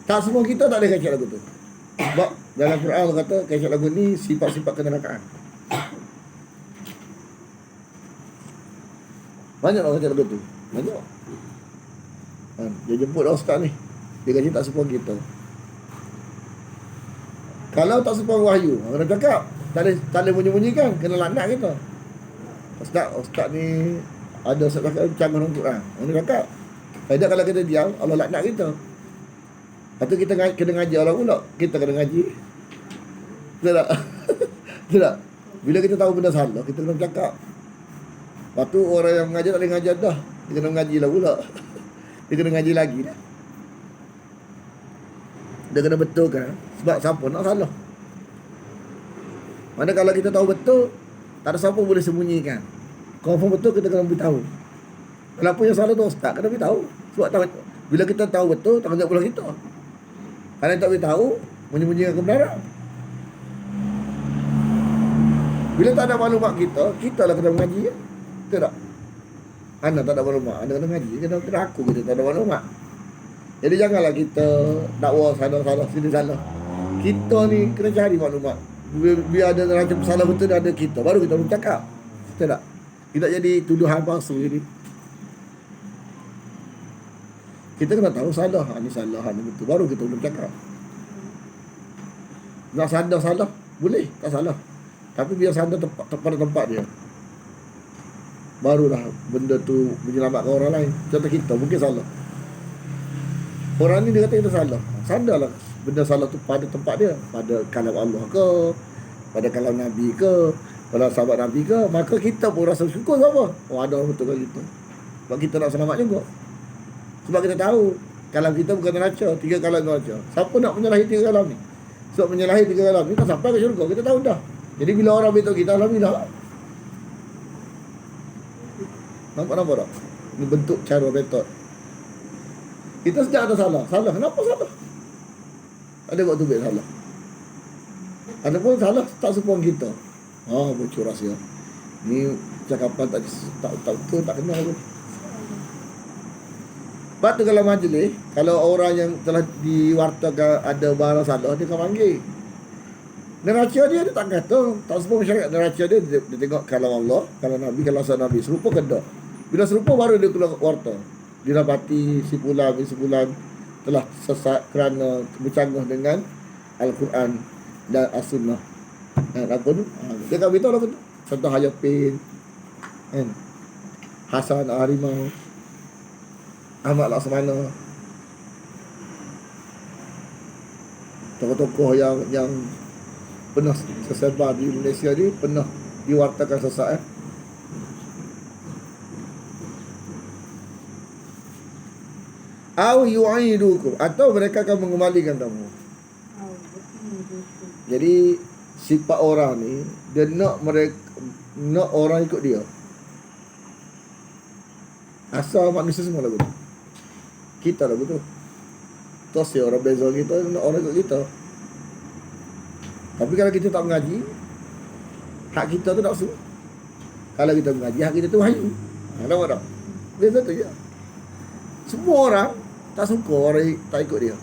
Tak semua kita tak boleh kacau lagu tu. Sebab dalam Quran Allah kata kacau lagu ni sifat-sifat keneraka. Banyak orang kacau lagu tu. Banyak. Dia jemput ustaz ni, dia kata tak serupa kita. Kalau tak serupa wahyu, kena cakap. Tak boleh bunyi-bunyikan, kena laknat kita. Ustaz ni ada sebab ucapan Al-Quran. Kena cakap. Kalau kita diam, Allah laknat kita. Lepas tu kita kena ngaji Allah pula. Kita kena ngaji. Betul tak? Betul tak? Bila kita tahu benda salah, kita kena cakap. Lepas tu orang yang mengajar tak boleh mengajar dah. Dia kena mengaji lah pula. Dia kena ngaji lagi dah. Dia kena betulkan. Sebab siapa nak salah. Mana kalau kita tahu betul, tak ada siapa boleh sembunyikan. Confirm betul, kita kena beritahu. Kenapa yang salah tu ustaz? Kena beritahu. Sebab bila kita tahu betul, tanggungjawab pula kita. Kalau tak beritahu, menyembunyikan kebenaran. Bila tak ada maklumat kita lah kena mengaji. Betul tak? Anda tak ada maklumat, anda kena mengaji. Kena aku kita tak ada maklumat. Jadi janganlah kita dakwa salah sini salah. Kita ni kena cari maklumat. Biar ada raja salah betul ada kita, baru kita bercakap. Betul tak? Tidak jadi tuduhan palsu jadi. Kita kena tahu salah, ni salah, ni betul, baru kita boleh cakap. Nak sadar salah, boleh, tak salah. Tapi biar sadar pada tempat dia. Barulah benda tu menyelamatkan orang lain. Contoh kita, mungkin salah. Orang ni dia kata kita salah. Sadarlah benda salah tu pada tempat dia. Pada kalam Allah ke, pada kalam Nabi ke, pada sahabat Nabi ke. Maka kita pun rasa syukur sama. Oh, ada orang betul kita. Sebab kita nak selamat juga. Sebab kita tahu kalam kita bukan neraca, 3 kalam neraca. Siapa nak menyalahi 3 kalam ni? Sebab menyalahi 3 kalam ni tak sampai ke syurga, kita tahu dah. Jadi bila orang beritahu kita, alhamdulillah. Nampak tak? Ini bentuk cara metod. Kita sejak ada salah. Salah, kenapa salah? Ada buat tu salah. Ada pun salah tak sepuang kita. Bocor rahsia. Ni cakapan tak betul, tak kenal pun. Sebab tu kalau majlis, kalau orang yang telah diwartakan ada barang salah, dia akan panggil. Neraca dia tak kata. Tak semua masyarakat neraca dia tengok kalau Allah, kalau Nabi, kalau asal Nabi. Serupa ke tak? Bila serupa baru dia keluar warta. Didapati si fulan telah sesat kerana bercanggah dengan Al-Quran dan As-Sunnah. Apa tu? Dia akan beritahu lah tu. Contoh Hayapin, kan? Hasan Harimau, Ahmad Laksamana, tokoh-tokoh yang pernah tersebar di Malaysia ni, pernah diwartakan sesat. Au yu'idukum, atau mereka akan mengembalikan kamu. Jadi sifat orang ni, dia nak orang ikut dia. Asal manusia semua lagu tu. Kita lagu tu. Terus orang beza kita, nak orang ikut kita. Tapi kalau kita tak mengaji, hak kita tu nafsu. Kalau kita mengaji, hak kita tu wahyu. Nampak tak? Beza tu je. Semua orang tak suka orang tak ikut dia.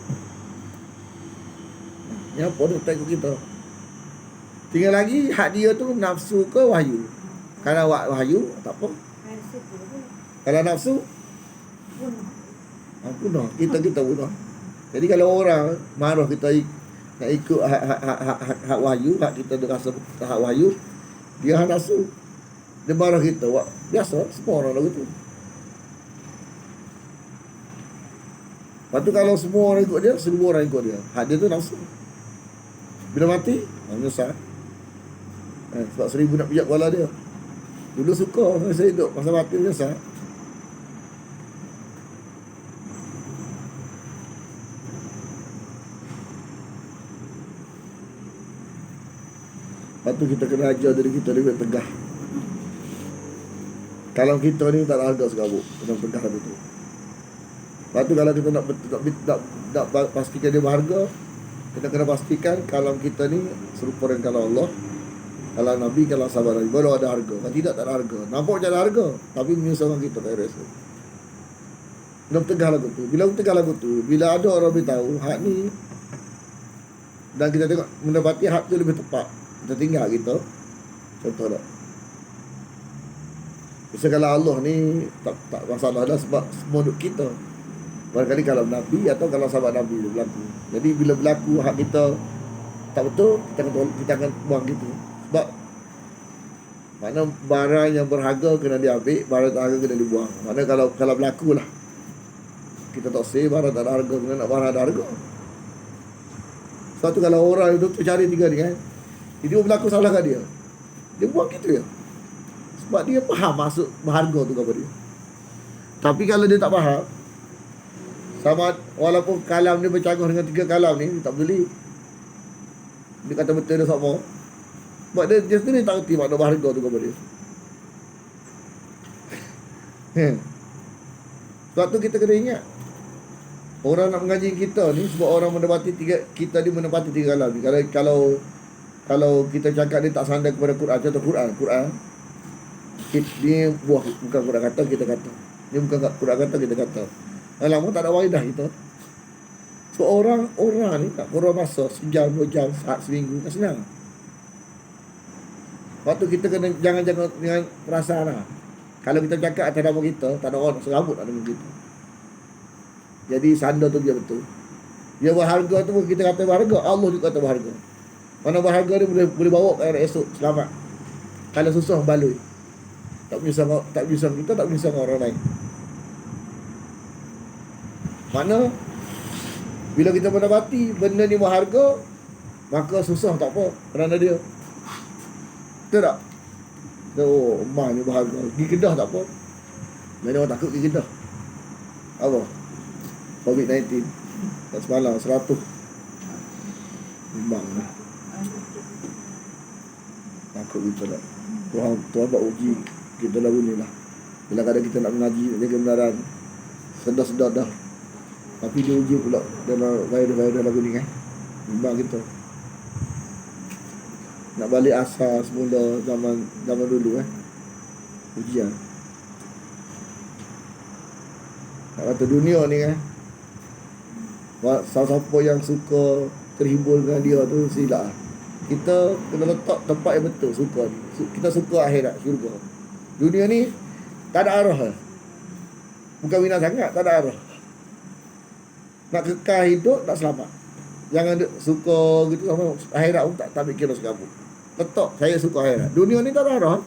Yang apa dia tak ikut kita. Tinggal lagi hak dia tu nafsu ke wahyu. Kalau wahyu tak apa. Kalau nafsu punah. Kita punah. Jadi kalau orang marah kita nak ikut hak wahyu, hak kita dia rasa hak wahyu, dia hak nafsu. Dia marah kita. Biasa semua orang lagu tu. Lepas tu kalau semua orang ikut dia, semua orang ikut dia. Hak dia tu nafsu. Bila mati, menyesal. Sebab 1000 nak pijak kepala dia. Dulu suka, saya hidup. Masa mati menyesal. Lepas tu kita kena ajar diri kita lebih tegah. Kalau kita ni tak ada harga segabuk, kena tegah habis tu. Lepas tu kalau kita nak pastikan dia berharga, kita kena pastikan kalam kita ni serupa dengan kalam Allah, kalam Nabi, kalam sahabat Nabi, baru ada harga. Kalau tidak, tak ada harga. Nampak macam ada harga, tapi menyusahkan kita tak rasa. Kena tegah lagu tu. Bila tegah lagu tu, bila ada orang beritahu hak ni, dan kita tengok mendapati hak tu lebih tepat, kita tinggal kita. Contoh tak? Bisa kalau Allah ni tak masalah dah, sebab semua duk kita. Barangkali kalau Nabi atau kalau sahabat Nabi dia berlaku. Jadi bila berlaku hak kita tak betul, kita akan buang gitu. Sebab mana barang yang berharga kena diambil, barang tak harga kena dibuang. Mana kalau berlaku lah, kita tak say barang tak ada harga, kena nak barang ada harga. Sebab tu kalau orang itu cari tiga ni kan, dia berlaku salah kat dia, dia buang gitu ya. Sebab dia faham maksud berharga tu kepada dia. Tapi kalau dia tak faham, sama walaupun kalam dia bercanggah dengan 3 kalam ni, dia tak beli. Dia kata betul dia sama. Sebab dia sendiri tak kerti makna berharga tu kepada dia. Sebab tu kita kena ingat, orang nak mengaji kita ni, sebab orang mendapati kita ni menepati 3 kalam ni. Kalau kita cakap dia tak sandar kepada Quran, contoh Quran dia bukan Quran kata, kita kata. Dia bukan Quran kata, kita kata. Lama tak ada waidah kita. So orang ni tak kurang masa sejam, 2 jam, saat seminggu, tak senang. Waktu kita kena jangan dengan perasaan lah. Kalau kita cakap atas nama kita, tak ada orang serabut ada dengan kita. Jadi sandar tu dia betul. Dia berharga tu kita kata berharga, Allah juga kata berharga. Mana berharga dia boleh bawa ke akhirat esok selamat. Kalau susah baloi. Tak menyusah kita, tak menyusah orang lain. Mana bila kita mendapati benda ni berharga, maka susah tak apa kerana dia. Betul tak? Oh, emas ni berharga. Pergi Kedah tak apa. Mana orang takut pergi Kedah? Apa? COVID-19. Tak semalam 100. Memang lah. Takut kita tak. Tuhan buat uji kita lagu ni lah. Bila kadang kita nak mengaji, nak jaga kebenaran, sedar-sedar dah. Tapi dia uji pula dalam viral lagu ni kan. Memang kita. Nak balik asal semula zaman dulu ujian. Nak kata dunia ni siapa yang suka terhibur dengan dia tu silap. Kita kena letak tempat yang betul suka ni. Kita suka akhirat, syurga. Dunia ni tak ada arah. Bukan minat sangat, tak ada arah. Nak kekal hidup, tak selamat. Jangan suka gitu sama akhirat pun tak fikir sekabut. Letak saya suka akhirat. Dunia ni tak ada arah.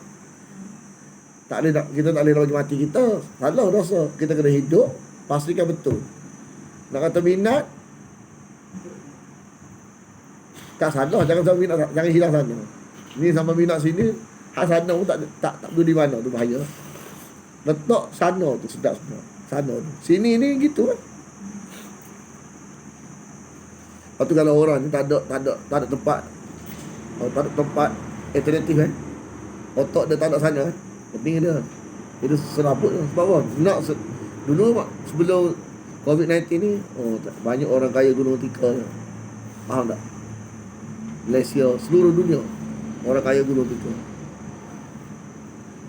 Tak boleh kita tak boleh bagi mati kita. Salah dosa. Kita kena hidup, pastikan betul. Nak kata minat, tak salah, jangan sama minat, jangan hilang sana. Ni sama minat sini, hak sana pun tak tahu di mana tu bahaya. Letak sana tu sedap semua. Sana tu. Sini ni gitu kan. Lepas tu kalau orang ni tak ada tempat, tak ada tempat alternatif otak dia tak ada sana penting dia. Dia serabut sebab apa? Dulu sebelum COVID-19 ni, banyak orang kaya Gunung Tika. Faham tak? Malaysia, seluruh dunia orang kaya Gunung Tika.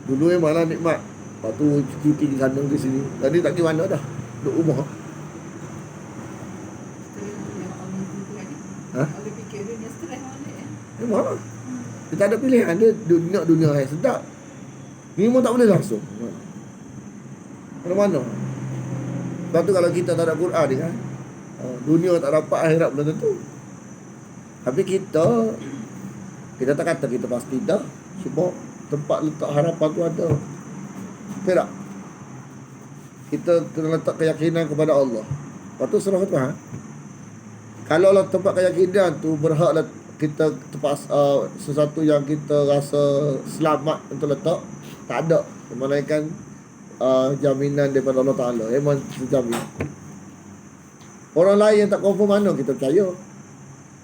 Dulu malah nikmat. Lepas tu cuti di sana ke sini. Tadi tak pergi mana dah. Duduk rumah. Oleh fikir dunia stres balik. Memang lah. Dia tak ada pilihan. Dia dunia yang sedap. Ni pun tak boleh langsung. Mana-mana. Lepas tu kalau kita tak ada Quran ni dunia tak dapat, akhirat belum tentu. Tapi kita tak kata kita pasti dah. Sebab tempat letak harapan tu ada. Betul tak? Kita kena letak keyakinan kepada Allah. Lepas tu surah Tuhan. Kalau lah tempat keyakinan tu berhaklah kita sesuatu yang kita rasa selamat untuk letak, tak ada. Melainkan jaminan daripada Allah Ta'ala. Memang terjamin. Orang lain yang tak confirm mana kita percaya.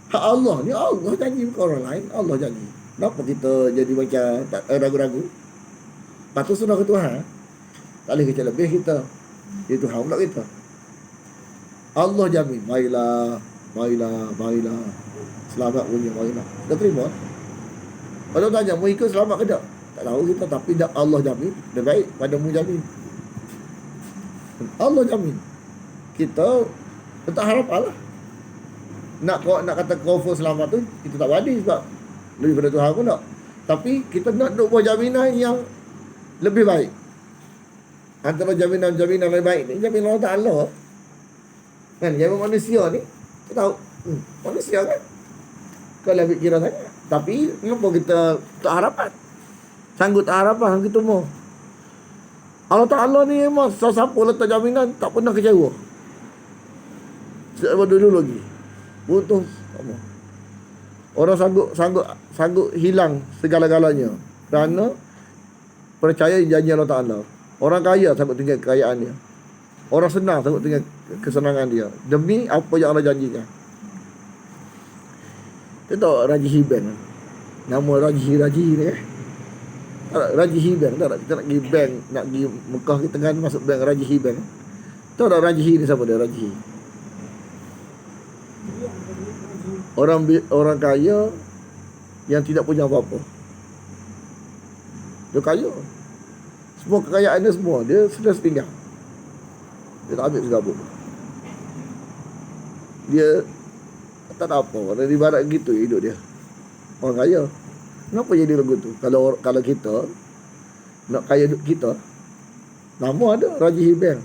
Hak Allah ni Allah janji, bukan orang lain. Allah janji. Kenapa kita jadi macam tak ragu-ragu? Lepas tu surah ke Tuhan. Tak boleh kecil lebih kita. Dia Tuhan pula kita. Allah jamin. Marilah. Selamat punya, marilah. Kita terima. Kalau tanya, mau ikut selamat ke tak? Tak tahu kita. Tapi Allah jamin. Lebih baik padamu jamin. Allah jamin. Kita letak harapan lah. Nak kata confirm selamat tu, kita tak berani sebab lebih pada Tuhan pun tak. Tapi kita nak duk buat jaminan yang lebih baik. Antara jaminan lebih baik ni, jaminan Allah Ta'ala. Kan, jaminan manusia ni, kita tahu. Manusia kan. Kalau lebih kira sangat. Tapi, kenapa kita tak harapan? Sanggup tak harapan, kita mau. Allah Ta'ala ni memang siapa letak jaminan, tak pernah kecewa. Sejak dulu lagi. Butuh sama. Orang sanggup hilang segala-galanya kerana percaya janji Allah Ta'ala. Orang kaya sanggup tinggal kekayaan dia. Orang senang sanggup tinggal kesenangan dia demi apa yang Allah janjikan. Kita tahu Rajihi Bank. Nama Rajihi ni Rajihi Bank. Tak nak kita nak pergi bank, nak pergi Mekah kita kan masuk bank Rajihi Bank. Tahu tak Rajihi ni siapa dia? Rajihi orang kaya yang tidak punya apa-apa. Dia kaya. Semua kekayaan dia semua dia sudah setinggal. Dia tak ambil segabut. Dia tak ada apa. Dia ibarat gitu hidup dia. Orang kaya. Kenapa jadi lagu tu? Kalau kita nak kaya kita, nama ada Rajihi Bank.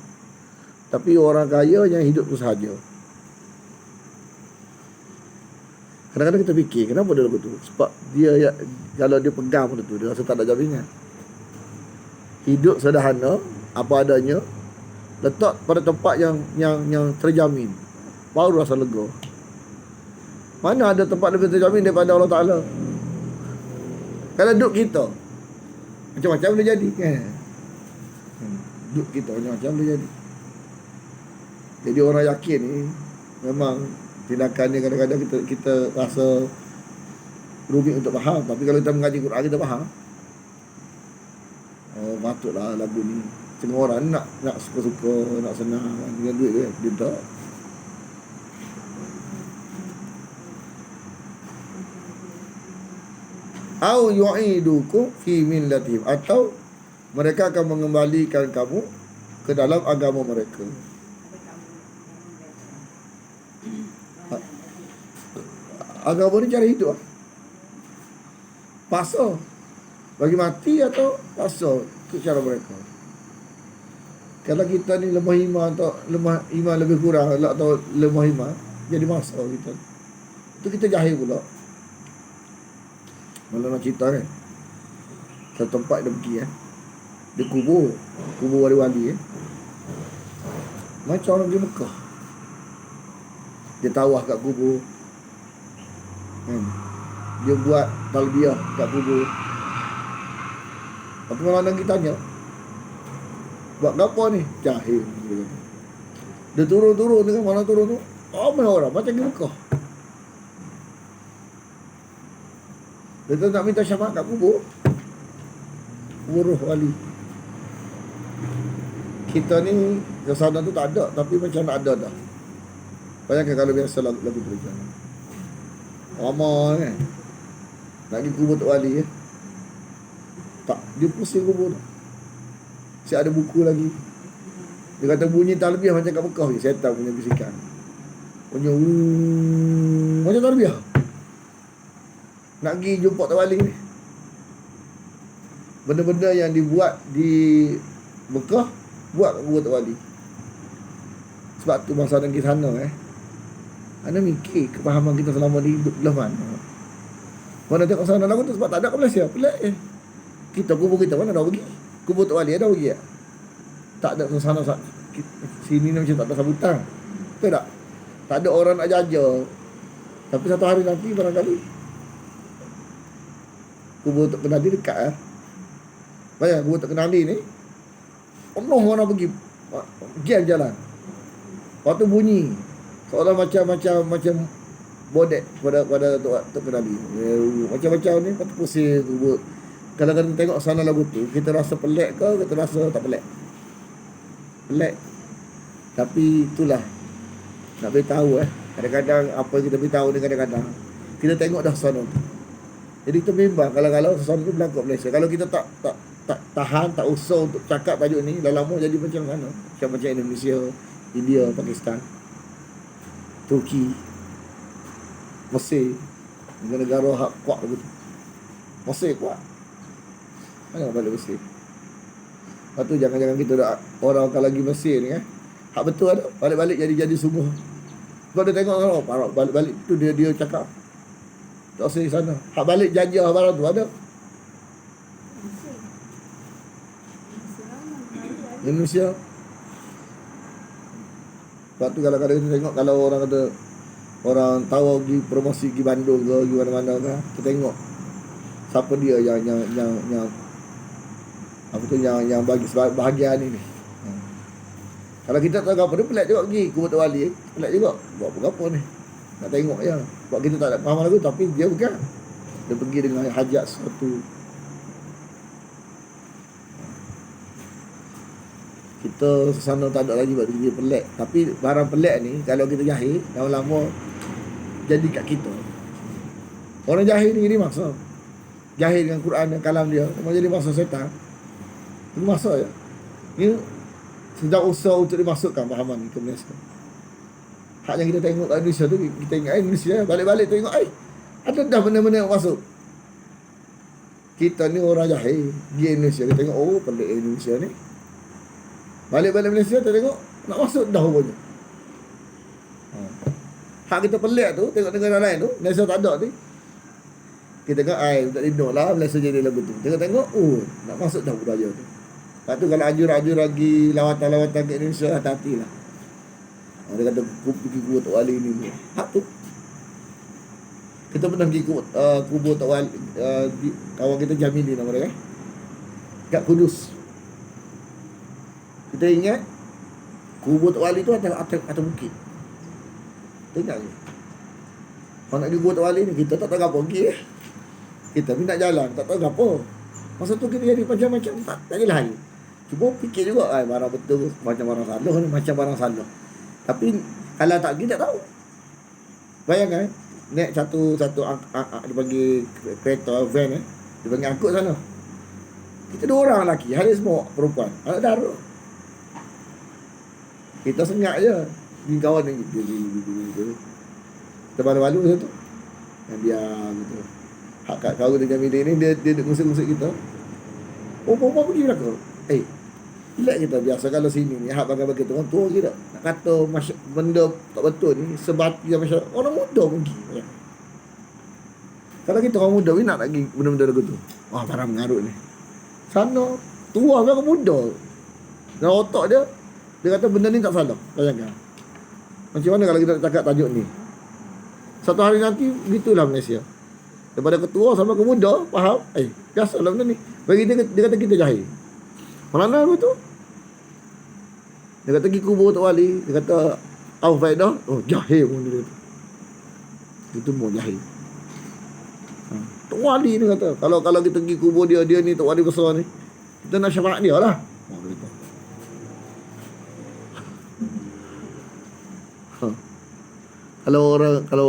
Tapi orang kaya yang hidup tu sahaja. Kadang-kadang kita fikir, kenapa dia lagu tu? Sebab dia kalau dia pegang benda tu, dia rasa tak ada jaminan. Hidup sederhana, apa adanya, letak pada tempat yang terjamin, baru rasa lega. Mana ada tempat lebih terjamin daripada Allah Ta'ala? Kalau duduk kita, macam-macam boleh jadi kan? Duduk kita macam-macam boleh jadi. Jadi orang yakin ni memang tindakan dia kadang-kadang kita rasa rumit untuk faham. Tapi kalau kita mengaji Quran, kita faham. Oh, patutlah lagu ni. Setengah orang nak suka-suka, nak senang dengan duit dia. Dia tak. Au yu'idukum fi millatihim, atau mereka akan mengembalikan kamu ke dalam agama mereka. Agama ni cara hidup. Pasal bagi mati atau pasal, itu cara mereka. Kalau kita ni lemah iman atau lemah iman lebih kurang atau lemah iman, jadi masalah kita. Itu kita jahil pula. Malah nak cerita kan, satu tempat dia pergi dia kubur wali-wali macam orang pergi Mekah. Dia tawaf kat kubur kan. Dia buat talbiyah kat kubur. Apa orang kita tanya, buat apa ni? Jahil. Dia turun-turun dengan mana turun tu? Ramai orang macam pergi Mekah. Dia tu nak minta syafaat kat kubur roh wali. Kita ni kesana tu tak ada, tapi macam nak ada dah. Bayangkan kalau biasa lagu tu macam mana. Ramai kan. Nak pergi kubur Tok Wali tak, dia pusing kubur tu. Si ada buku lagi. Dia kata bunyi talbiyah macam kat Mekah ni. Setan punya bisikan. Punya macam talbiyah. Nak pergi jumpa Tok Wali ni. Benda-benda yang dibuat di Mekah, buat kat kubur Tok Wali. Sebab tu masa nak pergi sana Anda mikir kepahaman kita selama ni hidup belah mana. Mana tengok sana lagu tu sebab tak ada kat Malaysia. Pelik Kita kubur kita mana dah pergi. Kubur Tok Wali ada pergi tak ada sana sini ni macam tak ada sambutan. Betul tak? Tak ada orang nak jaja. Tapi satu hari nanti barangkali kubur Tok Kenali dekat Bayang kubur Tok Kenali ni penuh orang pergi jalan. Waktu bunyi seolah macam bodek pada Tok Kenali. Macam-macam ni patut pusing kubur. Kalau kita tengok sana lagu tu, kita rasa pelik ke kita rasa tak pelik? Pelik. Tapi itulah nak beritahu kadang-kadang apa kita beritahu ni kadang-kadang kita tengok dah sana tu. Jadi kita bimbang kalau sesuatu tu berlaku Malaysia. Kalau kita tak tahan, tak usah untuk cakap tajuk ni, dah lama jadi macam mana? Macam Indonesia, India, Pakistan, Turki, Mesir, negara-negara hak kuat begitu. Mesir kuat. Mana balik Mesir? Lepas tu jangan-jangan kita dah orang akan lagi Mesir ni hak betul ada. Balik-balik jadi sungguh. Kau dah tengok orang balik-balik tu dia cakap tak usah di sana. Hak balik jajah barang tu ada. Indonesia. Lepas tu kadang-kadang kita tengok kalau orang kata orang tahu pergi promosi pergi Bandung ke pergi mana-mana ke, kita tengok siapa dia yang apa tu yang bagi bahagian ni. Kalau kita tak tahu apa dia pelik juga pergi kubur Tok Wali. Pelik juga. Buat apa ni? Nak tengok je. Sebab kita tak ada faham lagu tapi dia bukan. Dia pergi dengan hajat sesuatu. Kita sesama tak ada lagi buat dia pelik. Tapi barang pelik ni kalau kita jahil lama-lama jadi kat kita. Orang jahil ni masa jahil dengan Quran dan kalam dia, memang jadi masa setan. Itu masa je. Ni sedang usaha untuk dimasukkan fahaman ni ke Malaysia. Hak yang kita tengok kat Indonesia tu, kita ingat Indonesia, balik-balik tengok, ada dah benda-benda yang masuk. Kita ni orang jahil, di Indonesia, kita tengok, oh pelik Indonesia ni. Balik-balik Malaysia, kita tengok, nak masuk dah rupanya. Hak kita pelik tu, tengok negara lain tu, Malaysia tak ada ni. Kita tengok, tak diduk lah, Malaysia jadi lagu tu. Tengok-tengok, oh, nak masuk dah budaya tu. Lepas tu kalau ajur-ajur lagi lawatan-lawatan ke Indonesia, hati-hatilah. Dia kata pergi kubur Tok Wali ni. Hak tu. Kita pernah pergi kubur Tok Wali, kawan kita Jamili nama dia kat Kudus. Kita ingat kubur Tok Wali tu atas bukit. Kita ingat ke? Kalau nak pergi kubur Tok Wali ni, kita tak tahu apa pergi Kita ni nak jalan, tak tahu apa. Masa tu kita jadi macam-macam, tak jelas lagi. Cuba fikir juga, barang betul macam barang salah ni, macam barang salah. Tapi kalau tak pergi tak tahu. Bayangkan naik satu dia panggil kereta van dia panggil angkut sana. Kita 2 orang lelaki, hari semua perempuan. Anak darah. Kita sengak je. Ni kawan ni gitu. Kita malu-malu satu. Yang diam gitu. Hak kat kau dengan bilik ni dia ngusik-ngusik kita. Oh, perempuan pergi belakang. Relax kita. Biasa kalau sini ni hak bagi tu orang tua kita. Nak kata benda tak betul ni sebati masyarakat. Orang muda pergi. Kalau kita orang muda ni nak lagi benda-benda lagu tu. Wah, barang mengarut ni. Sana tua ke muda. Dan otak dia kata benda ni tak salah. Bayangkan. Macam mana kalau kita nak cakap tajuk ni? Satu hari nanti begitulah Malaysia. Daripada ketua sampai ke muda, faham? Biasalah benda ni. Bagi dia kata kita jahil. Mana apa tu? Dia kata pergi kubur Tok Wali. Dia kata au faedah. Oh, jahil pun dia kata. Itu mau jahil. Tok Wali ni kata, kalau kita pergi kubur dia ni Tok Wali besar ni, kita nak syafaat dia lah. Dia kata.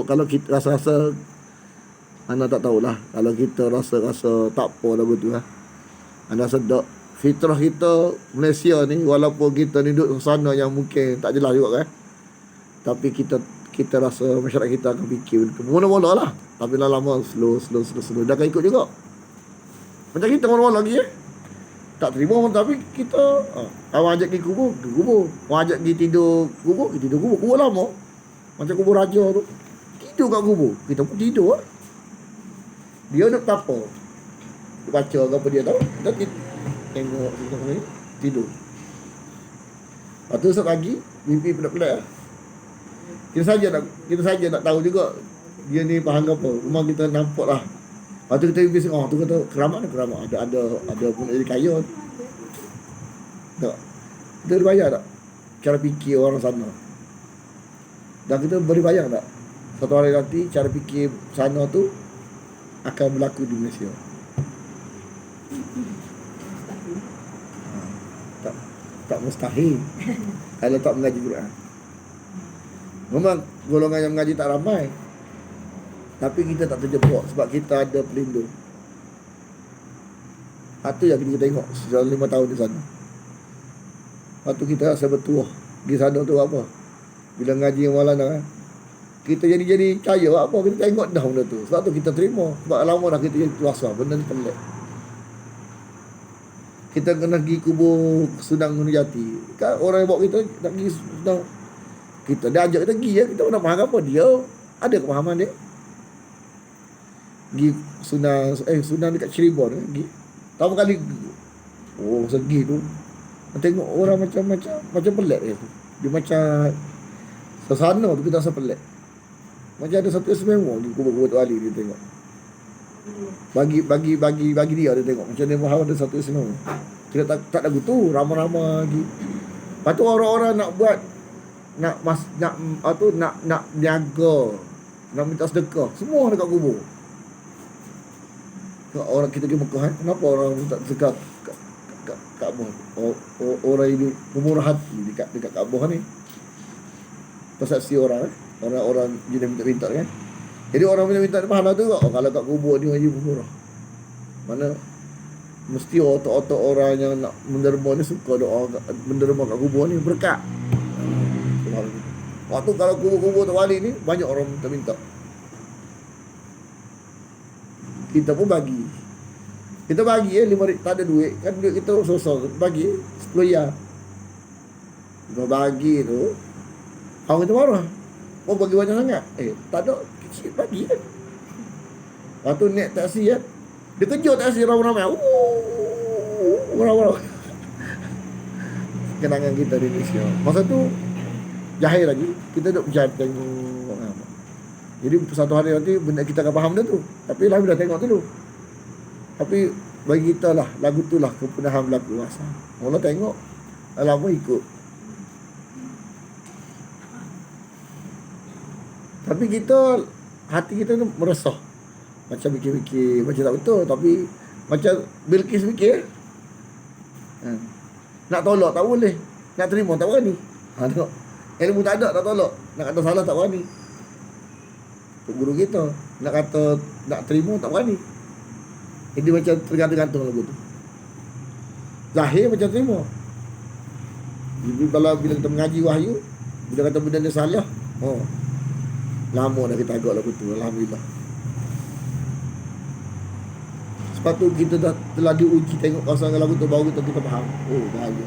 Kalau kita rasa anda tak tahulah. Kalau kita rasa tak apa lagu tu lah. Anda sedap fitrah kita Malaysia ni, walaupun kita ni duduk sana yang mungkin tak jelas juga kan. Tapi kita rasa masyarakat kita akan fikir mula-mula lah. Tapi lama slow dah akan ikut juga. Macam kita mula-mula lagi tak terima pun, tapi kita awak ajak pergi kubur, awak ajak pergi tidur kubur lama. Macam kubur raja tu, tidur kat kubur, kita pun tidur lah. Dia duduk tapa, dia baca ke apa dia tahu, kita tengok tidur. Lepas tu esok pagi mimpi pelik-pelik lah. Kita saja nak tahu juga dia ni faham ke apa. Rumah kita nampak lah. Lepas tu kita mimpi tu kata keramat ada pun jadi kaya. Tak. Kita boleh bayar tak cara fikir orang sana? Dan kita boleh bayang tak satu hari nanti cara fikir sana tu akan berlaku di Malaysia? Tak mustahil. Kalau tak mengaji Quran. Memang golongan yang mengaji tak ramai, tapi kita tak terjebak sebab kita ada pelindung. Itu yang kita tengok selama 5 tahun di sana. Lepas tu kita rasa bertuah di sana tu apa. Bila ngaji Maulana kita jadi percaya apa, kita tengok dah benda tu. Sebab tu kita terima. Sebab lama dah kita jadi puasa. Benda ni pelik. Kita kena pergi kubur Sunang Gunung Jati. Kan orang yang bawa kita nak pergi Sunang, kita dah ajak kita pergi ya. Kita pun nak faham apa dia. Ada kepahaman dia. Pergi Sunang dekat Cirebon pergi. Pertama kali segi tu tengok orang macam pelik dia tu. Dia macam sesana tu kita rasa pelik. Macam ada satu istimewa di kubur-kubur Tok Ali dia tengok. Bagi dia tengok macam dia faham ada satu istimewa. Kita tak lagu tu ramai-ramai lagi. Lepas tu orang-orang nak buat nak niaga, nak minta sedekah, semua dekat kubur. Orang kita pergi Mekah kenapa orang minta sedekah kat Kaabah? Orang ini pemurah hati dekat Kaabah ni. Persepsi orang orang jenis minta-minta kan. Jadi orang minta pahala tu kalau kat kubur ni wajib pemurah. Mana mesti otak-otak orang yang nak menderma ni suka doa menderma kat kubur ni berkat. Waktu kalau kubur-kubur Tok Wali ni banyak orang minta-minta. Kita pun bagi. Kita bagi RM5 tak ada duit. Kan duit kita sosok bagi 10 ya. Kita bagi tu orang kita marah. Oh bagi banyak sangat. Tak ada, kecil bagi kan. Lepas tu naik taksi kan. Dia kejut taksi ramai-ramai. Ramai-ramai. Kenangan kita di Malaysia. Masa tu jahil lagi. Kita duduk berjalan tengok. Jadi satu hari nanti benda kita akan faham dah tu. Tapi lah dah tengok dulu. Tapi bagi kita lah lagu tu lah kepunahan berlaku masa. Allah tengok lama ikut. Tapi kita hati kita tu meresah. Macam fikir-fikir macam tak betul. Tapi macam Bilqis fikir nak tolak tak boleh. Nak terima tak berani. Tengok. Ilmu tak ada tak tolak. Nak kata salah tak berani. Tok guru kita nak kata nak terima tak berani. Jadi macam tergantung lagu tu. Zahir macam terima. Jadi kalau bila kita mengaji wahyu, bila kata benda ni salah, lama dah kita agak lagu tu. Alhamdulillah. Sebab tu kita telah diuji tengok kawasan lagu tu, baru kita faham. Oh, bahaya.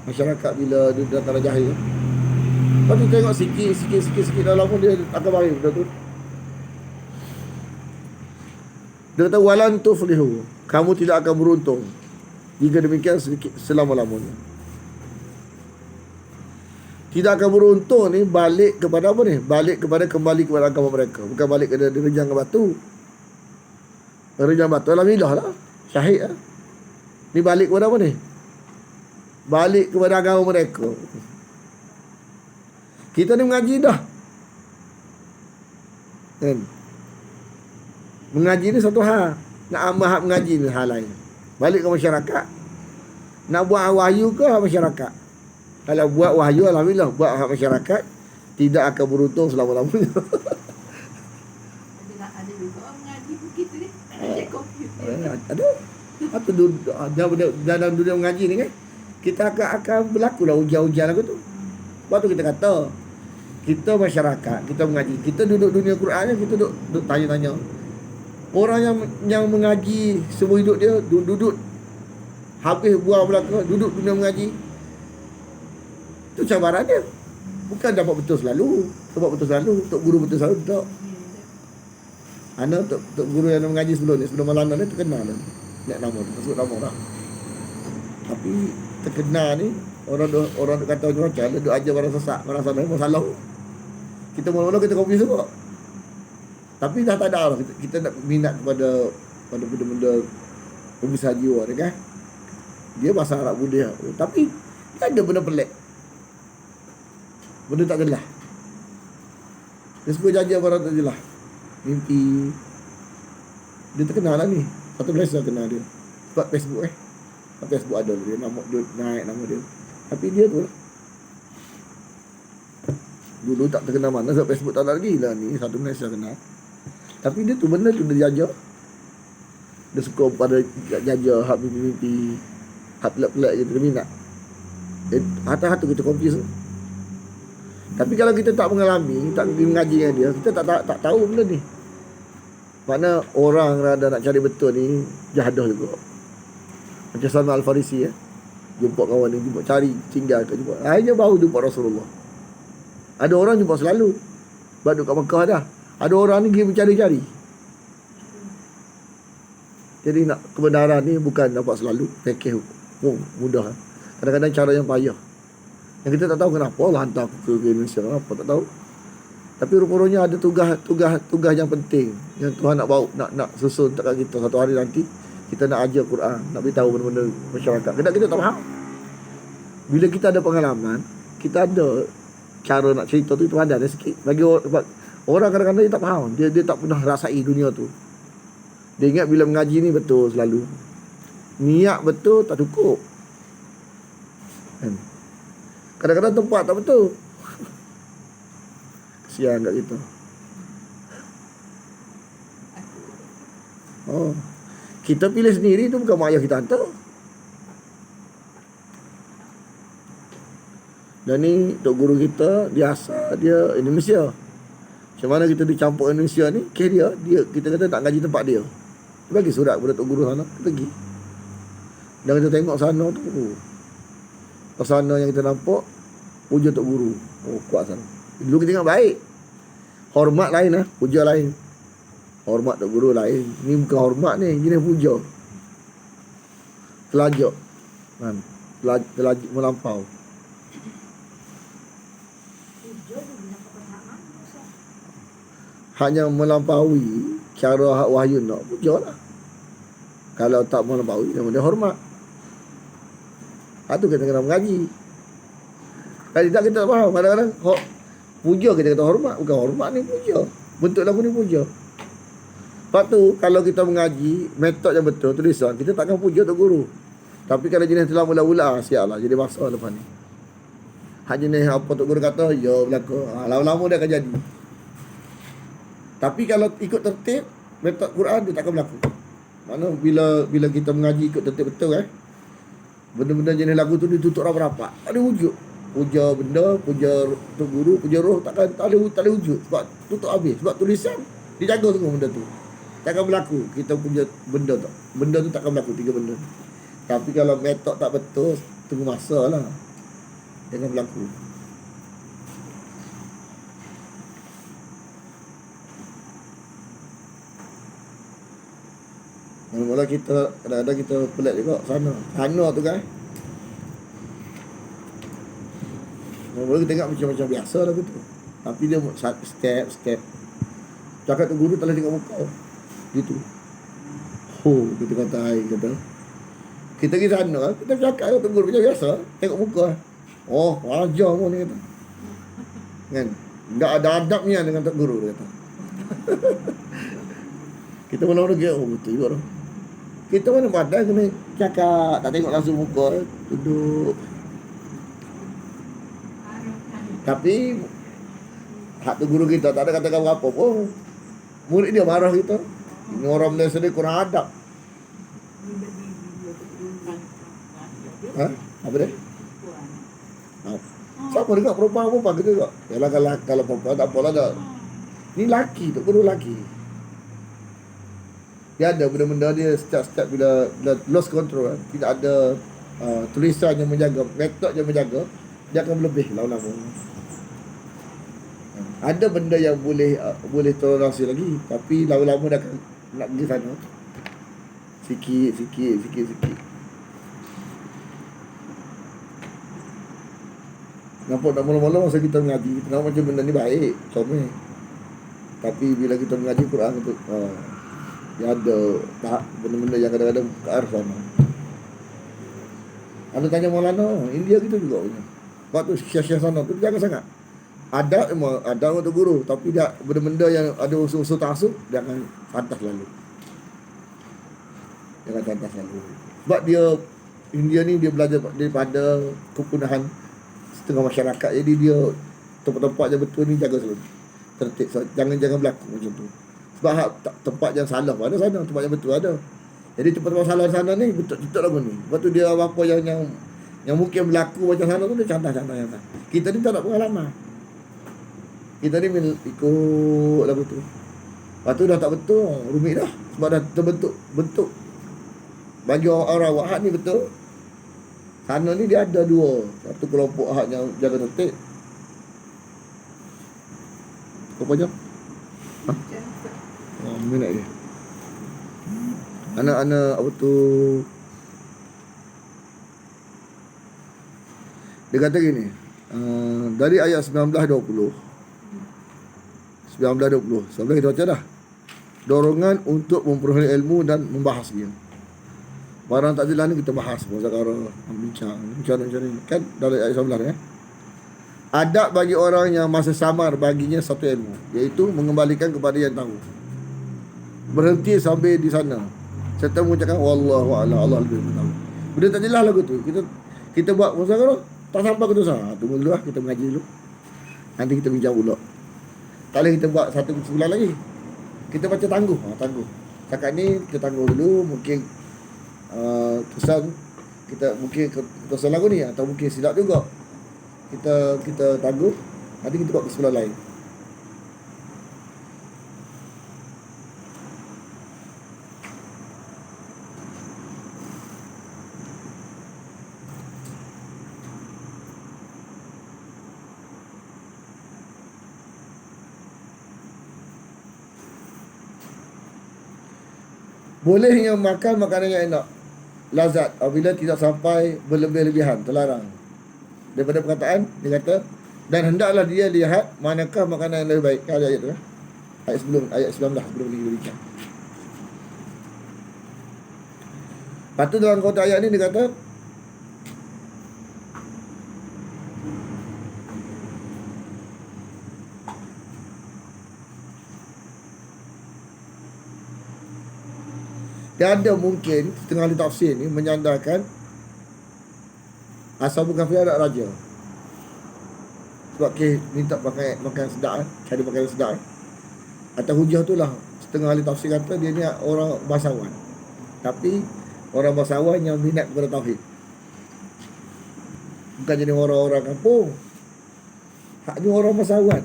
Masyarakat bila dia datang jahil, lepas tu tengok sikit dah lama dia akan baik benda tu. Dia kata walan tuflihu, kamu tidak akan beruntung jika demikian selama-lamanya. Tidak akan beruntung ni balik kepada apa ni? Kembali kepada agama mereka. Bukan balik kepada rejang batu. Rejang batu alhamdulillah lah. Syahid lah. Ni balik kepada apa ni? Balik kepada agama mereka. Kita ni mengaji dah. Kan? Mengaji ni satu hal. Nak amal mengaji ni hal lain. Balik ke masyarakat. Nak buat wahyu ke masyarakat? Kalau buat wahyu alhamdulillah, buat hak masyarakat tidak akan beruntung selama-lamanya. Ada juga orang mengaji begitu ni. Ada confuse. Ada. Atau dalam dunia mengaji ni kan, kita akan berlaku lah ujian-ujian lagu tu. Sebab tu kita kata, kita masyarakat, kita mengaji, kita duduk dunia Quran ni, kita duduk tanya-tanya. Orang yang mengaji semua hidup dia duduk habis buang belaka, duduk dunia mengaji. Itu cabaran dia. Bukan dapat betul selalu. Tok guru betul selalu tak. Ana tok guru yang mengaji sebelum malam ni terkenal dah. Nak nama dia, sebut nama orang. Tapi terkenal ni orang kata macam dia duk ajar barang sesak, barang salah memang salah. Kita mula-mula kita confuse juga. Tapi dah tak ada lah. Kita nak minat pada benda-benda pembesar jiwa ni kan. Dia bahasa Arab Buddha. Tapi ada benda pelik. Benda tak jelas. Dia suka janji barang tak jelas. Mimpi. Dia terkenal lah ni. Satu Malaysia kenal dia. Sebab Facebook Facebook ada dia naik nama dia. Tapi dia tu lah. Dulu tak terkenal mana sebab Facebook tak ada lagi lah ni. Satu Malaysia kenal. Tapi dia tu benda tu dia jaga. Dia suka pada jaga hak mimpi-mimpi, hak pelak-pelak je dia minat. Hati-hati kita confuse. Tapi kalau kita tak mengalami, tak mengaji dengan dia, kita tak tahu benda ni. Mana orang rada nak cari betul ni jahadah juga. Macam Salman Al-Farisi jumpa kawan dia, jumpa cari tinggal ke jumpa. Akhirnya baru jumpa Rasulullah. Ada orang jumpa selalu. Baru kat Mekah dah. Ada orang ni pergi mencari-cari. Jadi nak kebenaran ni bukan dapat selalu. Fikir mudah. Kadang-kadang cara yang payah. Yang kita tak tahu kenapa Allah hantar aku ke Indonesia. Kenapa tak tahu. Tapi rupa-rupanya ada tugas yang penting. Yang Tuhan nak bawa, nak susun dekat kita. Satu hari nanti kita nak ajar Quran. Nak beritahu benda-benda masyarakat. Kadang kita tak faham. Bila kita ada pengalaman, kita ada cara nak cerita tu Tuhan ada sikit. Bagi orang kadang-kadang dia tak faham. Dia tak pernah rasai dunia tu. Dia ingat bila mengaji ni betul selalu. Niat betul tak cukup. Kan? Kadang-kadang tempat tak betul. Kesian kat kita. Kita pilih sendiri tu bukan mak ayah kita hantar. Dan ni tok guru kita, dia asal dia Indonesia. Macam mana kita dicampur Indonesia ni, dia kita kata tak ngaji tempat dia. Dia bagi surat kepada tok guru sana, kita pergi. Dan kita tengok sana tu. Sana yang kita nampak puja tok guru. Oh, kuat sana. Dulu kita tengok baik. Hormat lain lah, puja lain. Hormat tok guru lain. Ni bukan hormat ni, jenis puja. Telajak. Kan? Telajak melampau. Hanya melampaui cara hak wahyu nak puja lah. Kalau tak melampaui, dia hormat. Itu kita kena mengaji. Kalau tidak kita tak faham. Kadang-kadang puja kita kata hormat. Bukan hormat ni puja. Bentuk lagu ni puja. Sebab tu kalau kita mengaji metod yang betul, tulisan, kita takkan puja tok guru. Tapi kalau jenis telah mula-mula, siap lah jadi masalah lepas ni. Hak jenis apa tok guru kata, ya belaka. Lama-lama dia akan jadi. Tapi kalau ikut tertib metod Quran, dia takkan berlaku. Mana bila kita mengaji ikut tertib betul benda-benda jenis lagu tu ditutup rapat-rapat. Tak ada wujud. Puja benda, puja tu guru, puja roh, tak ada wujud. Sebab tutup habis. Sebab tulisan dijaga semua benda tu. Takkan berlaku kita punya benda tu. Benda tu takkan berlaku, 3 benda. Tapi kalau metod tak betul, tunggu masa lah. Jangan berlaku. Mula-mula kita kadang-kadang kita pelik juga sana tu kan. Mula-mula kita tengok macam-macam biasa lah gitu. Tapi dia step. Cakap tu guru tak boleh tengok muka. Gitu. Kita kata hai kata. Kita pergi sana, kita cakap tu guru macam biasa, tengok muka. Oh, ajar pun ni kata. Kan? Tak ada adabnya dengan tok guru dia kata. Kita mula-mula kira, betul juga tu. Kita mana pandai kena cakap, tak tengok langsung muka, duduk. Tapi hak tu guru kita tak ada katakan apa pun. Murid dia marah kita. Ini orang Malaysia ni kurang adab. Apa dia? Siapa dengar perempuan kita juga. Yalah kalau perempuan tak apalah dah. Ni laki tu, guru laki. Dia ada benda-benda dia setiap bila lost control, tidak ada tulisan yang menjaga, metod yang menjaga, dia akan berlebih lama-lama. Ada benda yang boleh toleransi lagi, tapi lama-lama dah akan nak pergi sana. Sikit. Nampak nak mula-mula masa kita mengaji, kita nampak macam benda ni baik, comel. Tapi bila kita mengaji Quran tu, dia ada tahap benda-benda yang kadang-kadang ke arah sana. Ada tanya Maulana, India kita juga punya. Sebab tu syekh-syekh sana tu jangan sangat. Ada memang ada untuk guru, tapi dia benda-benda yang ada unsur-unsur ta'assub, dia akan santas lalu. Sebab dia India ni dia belajar daripada kepunahan setengah masyarakat. Jadi dia tempat-tempat yang betul ni jaga selalu tertib. Jangan berlaku macam tu. Sebab tempat yang salah pun ada sana, tempat yang betul ada. Jadi tempat-tempat salah sana ni betul lagu ni. Lepas tu dia apa yang mungkin berlaku macam sana tu dia cantas. Kita ni tak ada pengalaman. Kita ni ikut lagu tu. Lepas tu dah tak betul, rumit dah. Sebab dah terbentuk bentuk. Bagi orang Wahab ni betul. Sana ni dia ada 2. Satu kelompok Wahab yang jaga tertib. Berapa jam? Minit dia. Anak-anak apa tu, dia kata gini, dari ayat 19-20 sampai kita baca dah. Dorongan untuk memperoleh ilmu dan membahasnya. Barang tak jelas ni kita bahas muzakarah, bincang macam ni kan dari ayat 19 Adab bagi orang yang masa samar baginya satu ilmu, iaitu mengembalikan kepada yang tahu. Berhenti sampai di sana serta mengucapkan wallahu a'lam, Allah lebih tahu. Benda tak jelas lagu tu, kita buat muzakarah tak sampai ke tu sah. Tunggu dulu lah, kita mengaji dulu. Nanti kita bincang pula. Tak boleh kita buat satu sebulan lagi. Kita baca tangguh. Cakap ni kita tangguh dulu. Mungkin kesan kita mungkin kesan lagu ni, atau mungkin silap juga. Kita tangguh. Nanti kita buat ke sebulan lain. Bolehnya makan makanan yang enak, lazat, apabila tidak sampai berlebih-lebihan, terlarang. Daripada perkataan, dia kata, dan hendaklah dia lihat manakah makanan yang lebih baik. Ayat tu ayat 19 sebelum kita bincang. Lepas tu dalam kotak ayat ni dia kata, dia ada mungkin setengah ahli tafsir ni menyandarkan Ashabul Kahfi anak raja. Sebab minta makan sedap, cari makanan sedap. Atas hujah tu lah setengah ahli tafsir kata dia ni orang bangsawan. Tapi orang bangsawan yang minat kepada tauhid. Bukan jadi orang-orang kampung. Hak ni orang bangsawan.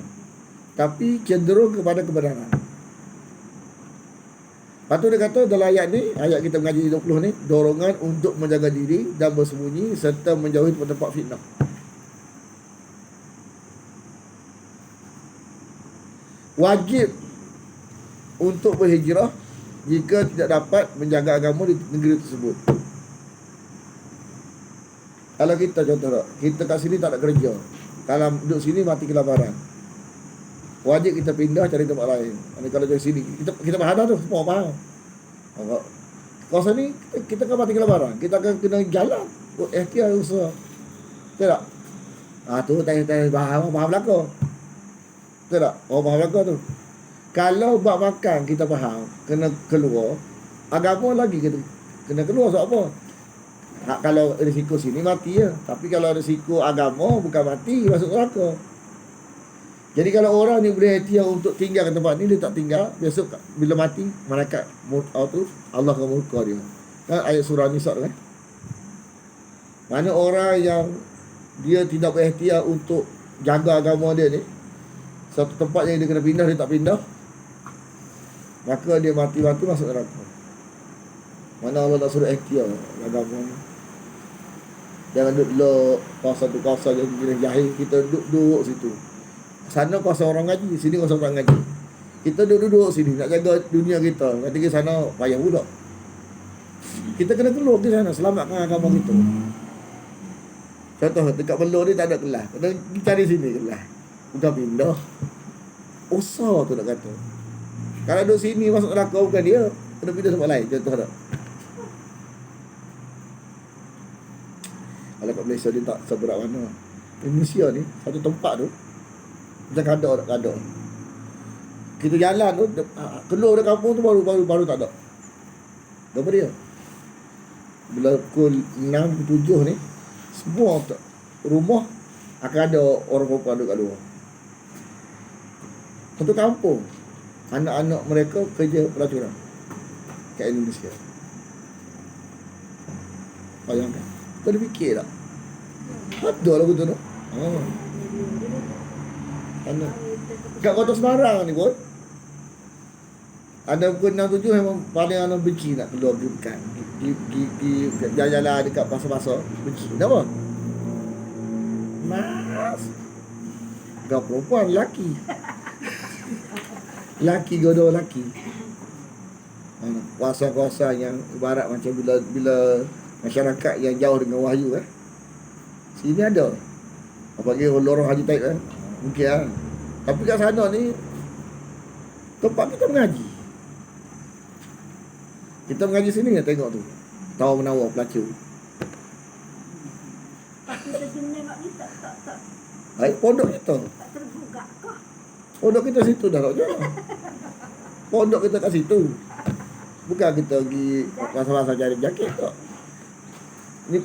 Tapi cenderung kepada kebenaran. Lepas tu dia kata dalam ayat ni, ayat kita mengaji 20 ni, dorongan untuk menjaga diri dan bersembunyi serta menjauhi tempat fitnah. Wajib untuk berhijrah jika tidak dapat menjaga agama di negeri tersebut. Kalau kita contoh tak, kita kat sini tak ada kerja. Kalau duduk sini mati kelaparan. Wajib kita pindah cari tempat lain. Kalau dari sini kita faham dah tu, semua faham. Kawasan ni kita kan mati kelaparan. Kita akan kena jalan. Ikhtiar usaha. Betul tak? Tu tak faham belaka. Betul tak? Orang faham belaka tu. Kalau bab makan kita faham, kena keluar. Agama lagi kena keluar sebab apa? Kalau risiko sini mati ya. Tapi kalau risiko agama bukan mati, masuk neraka. Jadi kalau orang ni boleh ikhtiar untuk tinggal ke tempat ni, dia tak tinggal, besok bila mati malaikat tu Allah akan murka dia. Kan ayat surah Nisa tu kan. Mana orang yang dia tidak berikhtiar untuk jaga agama dia ni, satu tempat yang dia kena pindah dia tak pindah, maka dia mati-mati masuk neraka. Mana Allah tak suruh ikhtiar agama ni. Jangan duduk kawasan tu kawasan yang jenis jahil, kita duduk situ. Sana kawasan orang ngaji, sini kawasan orang ngaji. Kita duduk sini nak jaga dunia kita. Nanti ke sana payah pula. Kita kena keluar ke sana selamatkan agama kita. Contoh dekat Belor ni tak ada kelas. Kena cari sini kelas. Bukan pindah. Usah tu nak kata. Kalau duduk sini masuk neraka bukan dia, kena pindah tempat lain. Contoh tak. Kalau kat Malaysia dia tak seberat mana. Indonesia ni satu tempat tu macam kadok. Kita jalan tu keluar dari kampung tu baru tak ada. Berapa dia? Bila pukul 6, 7 ni semua rumah akan ada orang perempuan duduk kat luar. Satu kampung anak-anak mereka kerja pelacuran kat Indonesia. Bayangkan. Kau ada fikir tak? Ada lah betul tu. Anak kat Kota Semarang ni pun ada pukul 6, 7 memang paling anak benci nak keluar bukan di jalan-jalan dekat pasar-pasar benci. Kenapa? Mas kau perempuan lelaki. Lelaki godoh lelaki. Kuasa-kuasa yang ibarat macam bila masyarakat yang jauh dengan wahyu sini ada. Apalagi lorong Haji Taib mungkin lah. Tapi kat sana ni tempat kita mengaji. Kita mengaji sini ya, tengok tu tawar menawar pelacur. Tapi kita tengok ni tak Baik pondok kita. tak terbuka kah? Pondok kita situ dah tak jauh. Pondok kita kat situ. Bukan kita pergi pasar-pasar cari jaket tak. Ni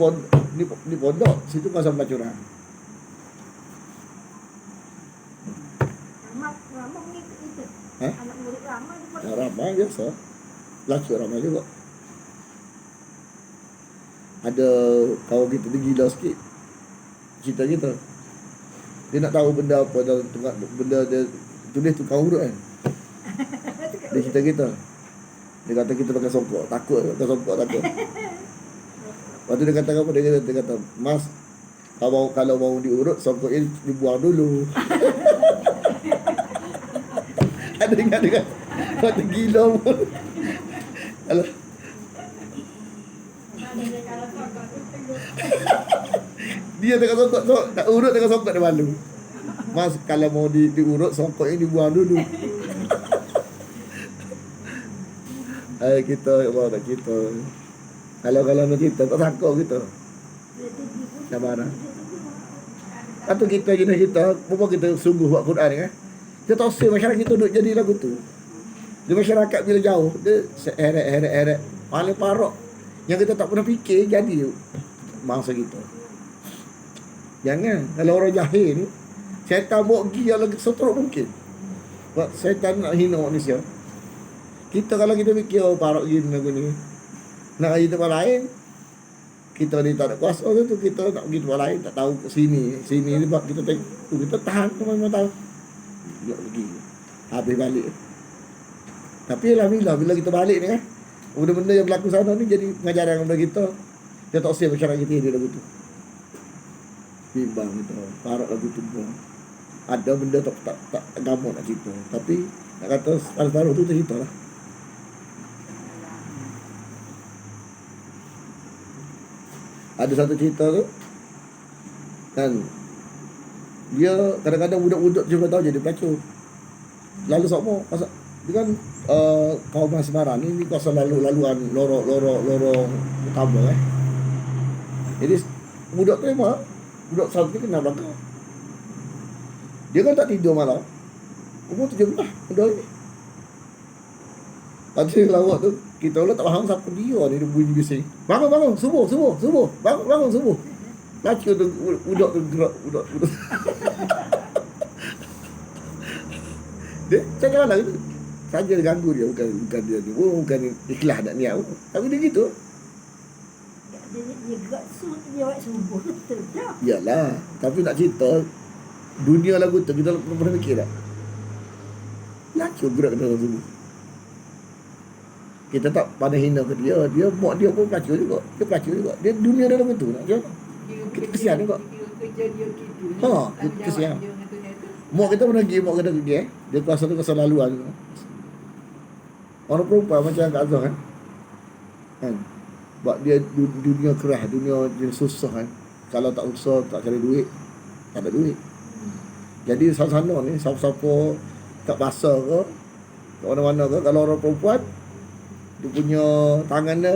pondok, situ kawasan pelacuran. Ramai mengikut itu. Eh? Anak murid ramai di pondok. Ramai biasa. Pelacur ramai juga. Ada kawan kita dia gila sikit. Cerita kita. Dia nak tahu benda apa dalam tengah benda dia tulis tukang urut kan. Dia cerita kita. Dia kata kita pakai songkok. Takut pakai songkok takut. Lepas tu dia kata apa? Dia kata, Mas, kalau mau diurut, songkok ini dibuang dulu. Ada ingat dia kata, kata gila pun. Alah. Dia tengah songkok, tak urut tengah songkok dia malu. Mas, kalau mau diurut, songkok ini dibuang dulu. Kita, tak kita. Kalau nak kita tak takut kita. Dah marah. Atau kita jenis kita, apa kita sungguh buat Quran kan? Kita tahu masyarakat kita duduk jadi lagu tu. Di masyarakat bila jauh, dia heret. Paling parok. Yang kita tak pernah fikir jadi mangsa kita. Jangan. Kalau orang jahil ni, syaitan bawa pergi yang lagi seteruk mungkin. Sebab syaitan nak hina manusia. Kita kalau kita fikir parok gini lagu ni, nak pergi tempat lain, kita ni tak ada kuasa tu, kita nak pergi tempat lain, tak tahu ke sini ni sebab kita tengok, kita tahan memang tahu. Dia pergi. Habis balik. Tapi alhamdulillah bila kita balik ni kan, benda-benda yang berlaku sana ni jadi pengajaran kepada kita. Dia tak usah masyarakat kita dia lagu tu. Bimbang kita, parok lagu tu pun. Ada benda tak gampang nak cerita. Tapi nak kata paruh-paruh tu cerita lah. Ada satu cerita tu kan, dia kadang-kadang budak-budak cuma tahu jadi pelacur. Lalu sama pasal dia kan kawasan Semarang ni kawasan laluan lorong utama Jadi budak tu memang budak satu ni kena belakang. Dia kan tak tidur malam. Umur 17 budak ni. Lepas lawak tu kita pula tak faham siapa dia ni, dia bunyi bising. Bangun, subuh. Bangun, subuh. Laki tu budak tu gerak, budak. Dia cakap lah gitu. Saja dia ganggu dia, bukan dia ni. Bukan ikhlas nak niat. Tapi dia gitu. Dia gerak dia buat subuh betul dah. Yalah, tapi nak cerita dunia lagu tu kita pernah fikir tak? Laki gerak dalam subuh. Kita tak pandai hina ke dia buat dia pun pelacur juga. Dia dunia dalam itu nak dia. Kita kesian juga. Kerja dia gitu. Kita kesian. Mak kita pernah pergi, dia kuasa laluan. Orang perempuan macam Kak Azhar kan. Sebab dia dunia keras, dunia susah kan. Kalau tak usaha, tak cari duit, tak ada duit. Jadi sana ni, siapa-siapa kat pasar ke, kat mana-mana ke, kalau orang perempuan, dia punya tangan dia,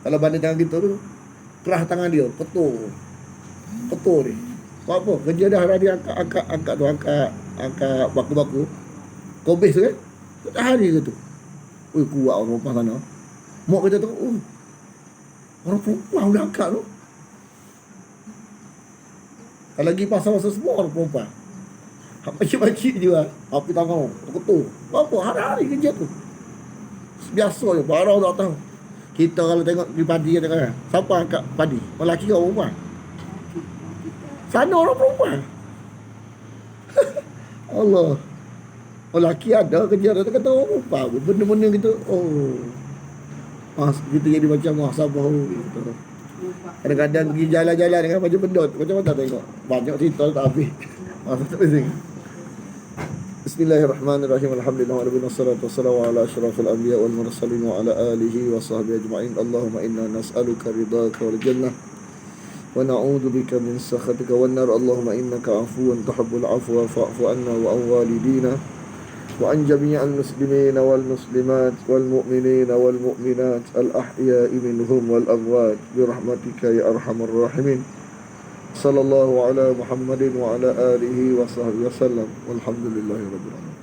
kalau banding tangan kita tu, keras tangan dia, petur ni. Sebab apa? Kerja dah dia angkat baku-baku. Kobis tu kan? Tak hari ke tu. Kuat orang perempuan sana. Mak kita tu, orang perempuan boleh angkat tu. Kalau lagi pasal-pasal semua orang perempuan. Pakcik-pakcik je lah. Api tangan, ketul. Apa? Hari-hari kerja tu. Biasa je, barang tak tahu. Kita kalau tengok di padi kata kan, siapa angkat padi? Lelaki ke perempuan? Sana orang perempuan. Allah. Lelaki ada kerja, dia kata orang perempuan. Benda-benda gitu, kita jadi macam muhasabah gitu. Kadang-kadang pergi jalan-jalan dengan baju pendot, macam mana tengok. Banyak cerita tak habis. Masa tu pusing. Bismillahirrahmanirrahim. Alhamdulillah wassalatu wassalamu ala asyrafil anbiya wal mursalin wa ala alihi wa sahbihi ajma'in. Allahumma inna nas'aluka ridhaka wal jannah wa na'udzu bika min sakhatika wan nar. Allahumma innaka 'afuwun tuhibbul 'afwa fa'fu 'anna wa 'an walidina wa 'an jami'il muslimina wal muslimat wal mu'minina wal mu'minat al ahya'i minhum wal amwat bi rahmatika ya arhamar rahimin. Sallallahu ala Muhammadin wa ala alihi wa sahbihi wasallam. Walhamdulillahirabbil alamin.